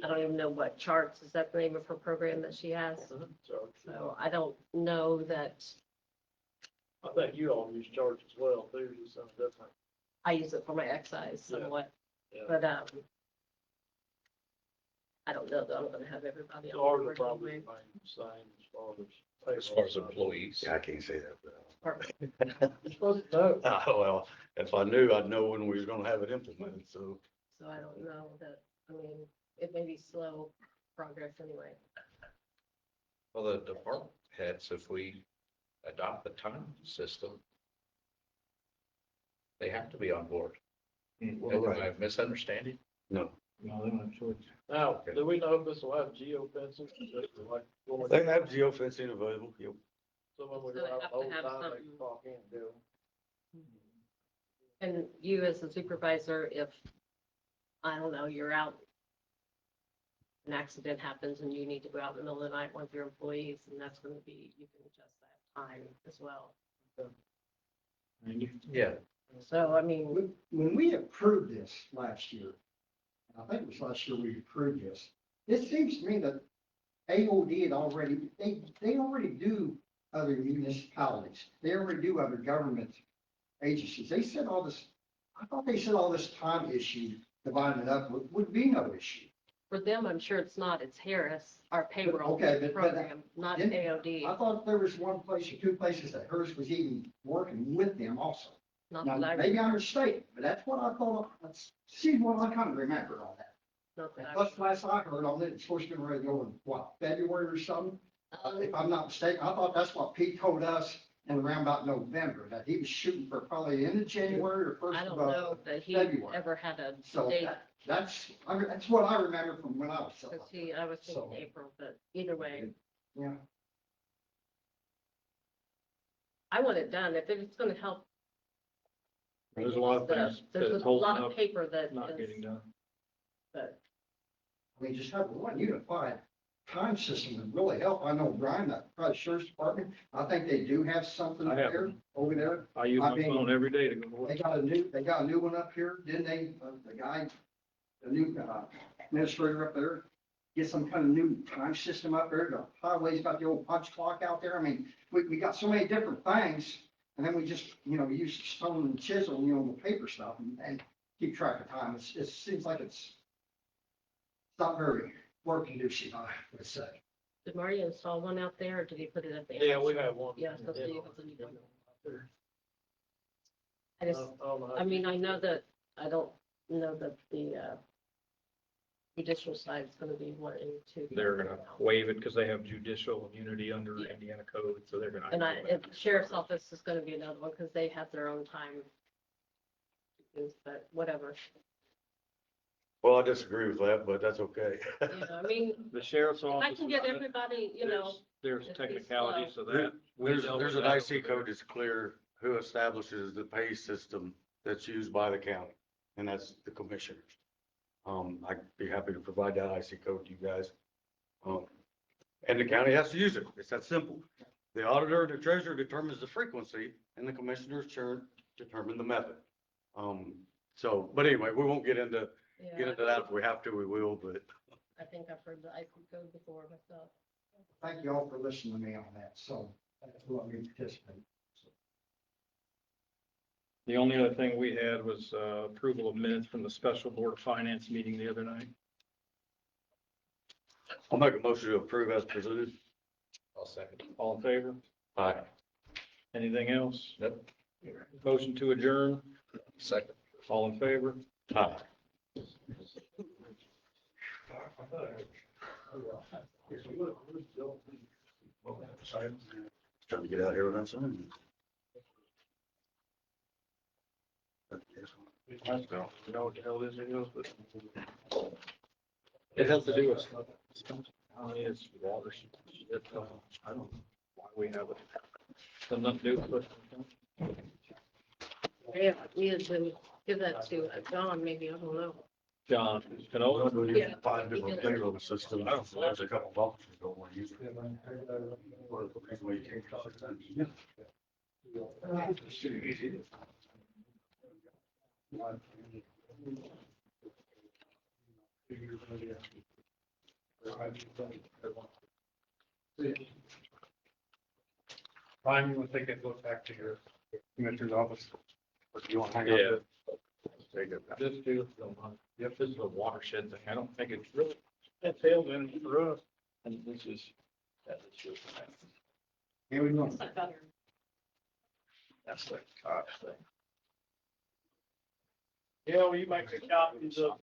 I don't even know what charts, is that the name of her program that she has? So I don't know that, I think you all use charts as well, too, just something different. I use it for my excise Yeah. somewhat, Yeah. but, I don't know that I'm gonna have everybody. So on ours board will probably anyway. remain the same as far as. As far as employees. Yeah, I can't say that. You're supposed to know. Well, if I knew, I'd know when we was gonna have it implemented, so. So I don't know that, I mean, it may be slow progress anyway. Well, the department heads, if we adopt the time system, they have to be on board. Well, Am right. I misunderstanding? No, No, they don't have choice. Now, do we know if this will have geofencing? Like, when we- they have geofencing available, yep. So when we So go they out have the to whole have time, they something. can clock in and go. And you as the supervisor, if, I don't know, you're out, an accident happens and you need to go out in the middle of the night with your employees, and that's gonna be, you can adjust that time as well. Yeah. So, I mean, When we approved this last year, I think it was last year we approved this, it seems to me that AOD had already, they already do other municipalities. They already do other government agencies. They said all this, I thought they said all this time issue, dividing it up would be no issue. for them, I'm sure it's not, it's Harris, our payroll Okay, but- program, not Didn't- AOD, I thought there was one place or two places that hers was even working with them also. not Now, that I, maybe I'm mistaken, but that's what I thought, that's, see what I kind of remember on that. not that I. Plus, last I heard on it, it's supposed to be ready to go in, what, February or something? If I'm not mistaken, I thought that's what Pete told us in around about November, that he was shooting for probably end of January or first I of, don't know that he February. ever had a So date, that's what I remember from when I was. because I was thinking So- April, but either way, Yeah, I want it done, if it's gonna help. There's a lot of things There's that's a lot holding of up, paper that not is, getting done. but I mean, just have one unified time system would really help. I know Brian, that probably sheriff's department, I think they do have something I have there, over there. I use I my mean, phone every day to go to work. They got a new one up here, didn't they? The new administrator up there, get some kind of new time system up there. The highway's got the old punch clock out there. I mean, we got so many different things. And then we just, use stone and chisel, the paper stuff and keep track of time. It seems like it's not very work conducive, I would say. did Marty install one out there, or did he put it at the? Yeah, we have one. Yeah, so see if it's any good. I I just, don't know how I mean, I know that, I don't know that the, judicial side is gonna be wanting to. They're gonna waive it because they have judicial immunity under Yeah. Indiana code, so they're gonna. And if the sheriff's office is gonna be another one, because they have their own time. But whatever, Well, I disagree with that, but that's okay. I mean, The sheriff's if I office. can get everybody, There's if technicalities it's to that. We There's dealt an with that IC over there. code that's clear who establishes the pay system that's used by the county, and that's the commissioners. I'd be happy to provide that IC code to you guys. And the county has to use it. It's that simple. The auditor, the treasurer determines the frequency and the commissioners determine the method. So, but anyway, we won't get into Yeah, that. If we have to, we will, but I think I've heard the IC code before myself. Thank you all for listening to me on that, so, let me participate. The only other thing we had was approval of minutes from the special board of finance meeting the other night. I'll make a motion to approve as presented. I'll second. All in favor? Aye. Anything else? Nope. Motion to adjourn? Second. All in favor? Aye. Trying to get out here without signing. Let's go. You know what the hell this is, but it has to do with stuff. It's water. I don't know why we have it. Doesn't nothing to do with it. Yeah, we had to give that to John, maybe, I don't know. John, can I? Yeah. 5 different payroll systems. There's a couple of officers don't want to use it. Well, that's the way you take it. Ryan, you want to take that book back to your commissioner's office? Or do you want to hang Yeah. on? Take it back. This is, yep, this is a watershed thing. I don't think it's really, that tails in for us. And this is, that is just, Here we go. that's the Cox thing. Yeah, well, you make the copies of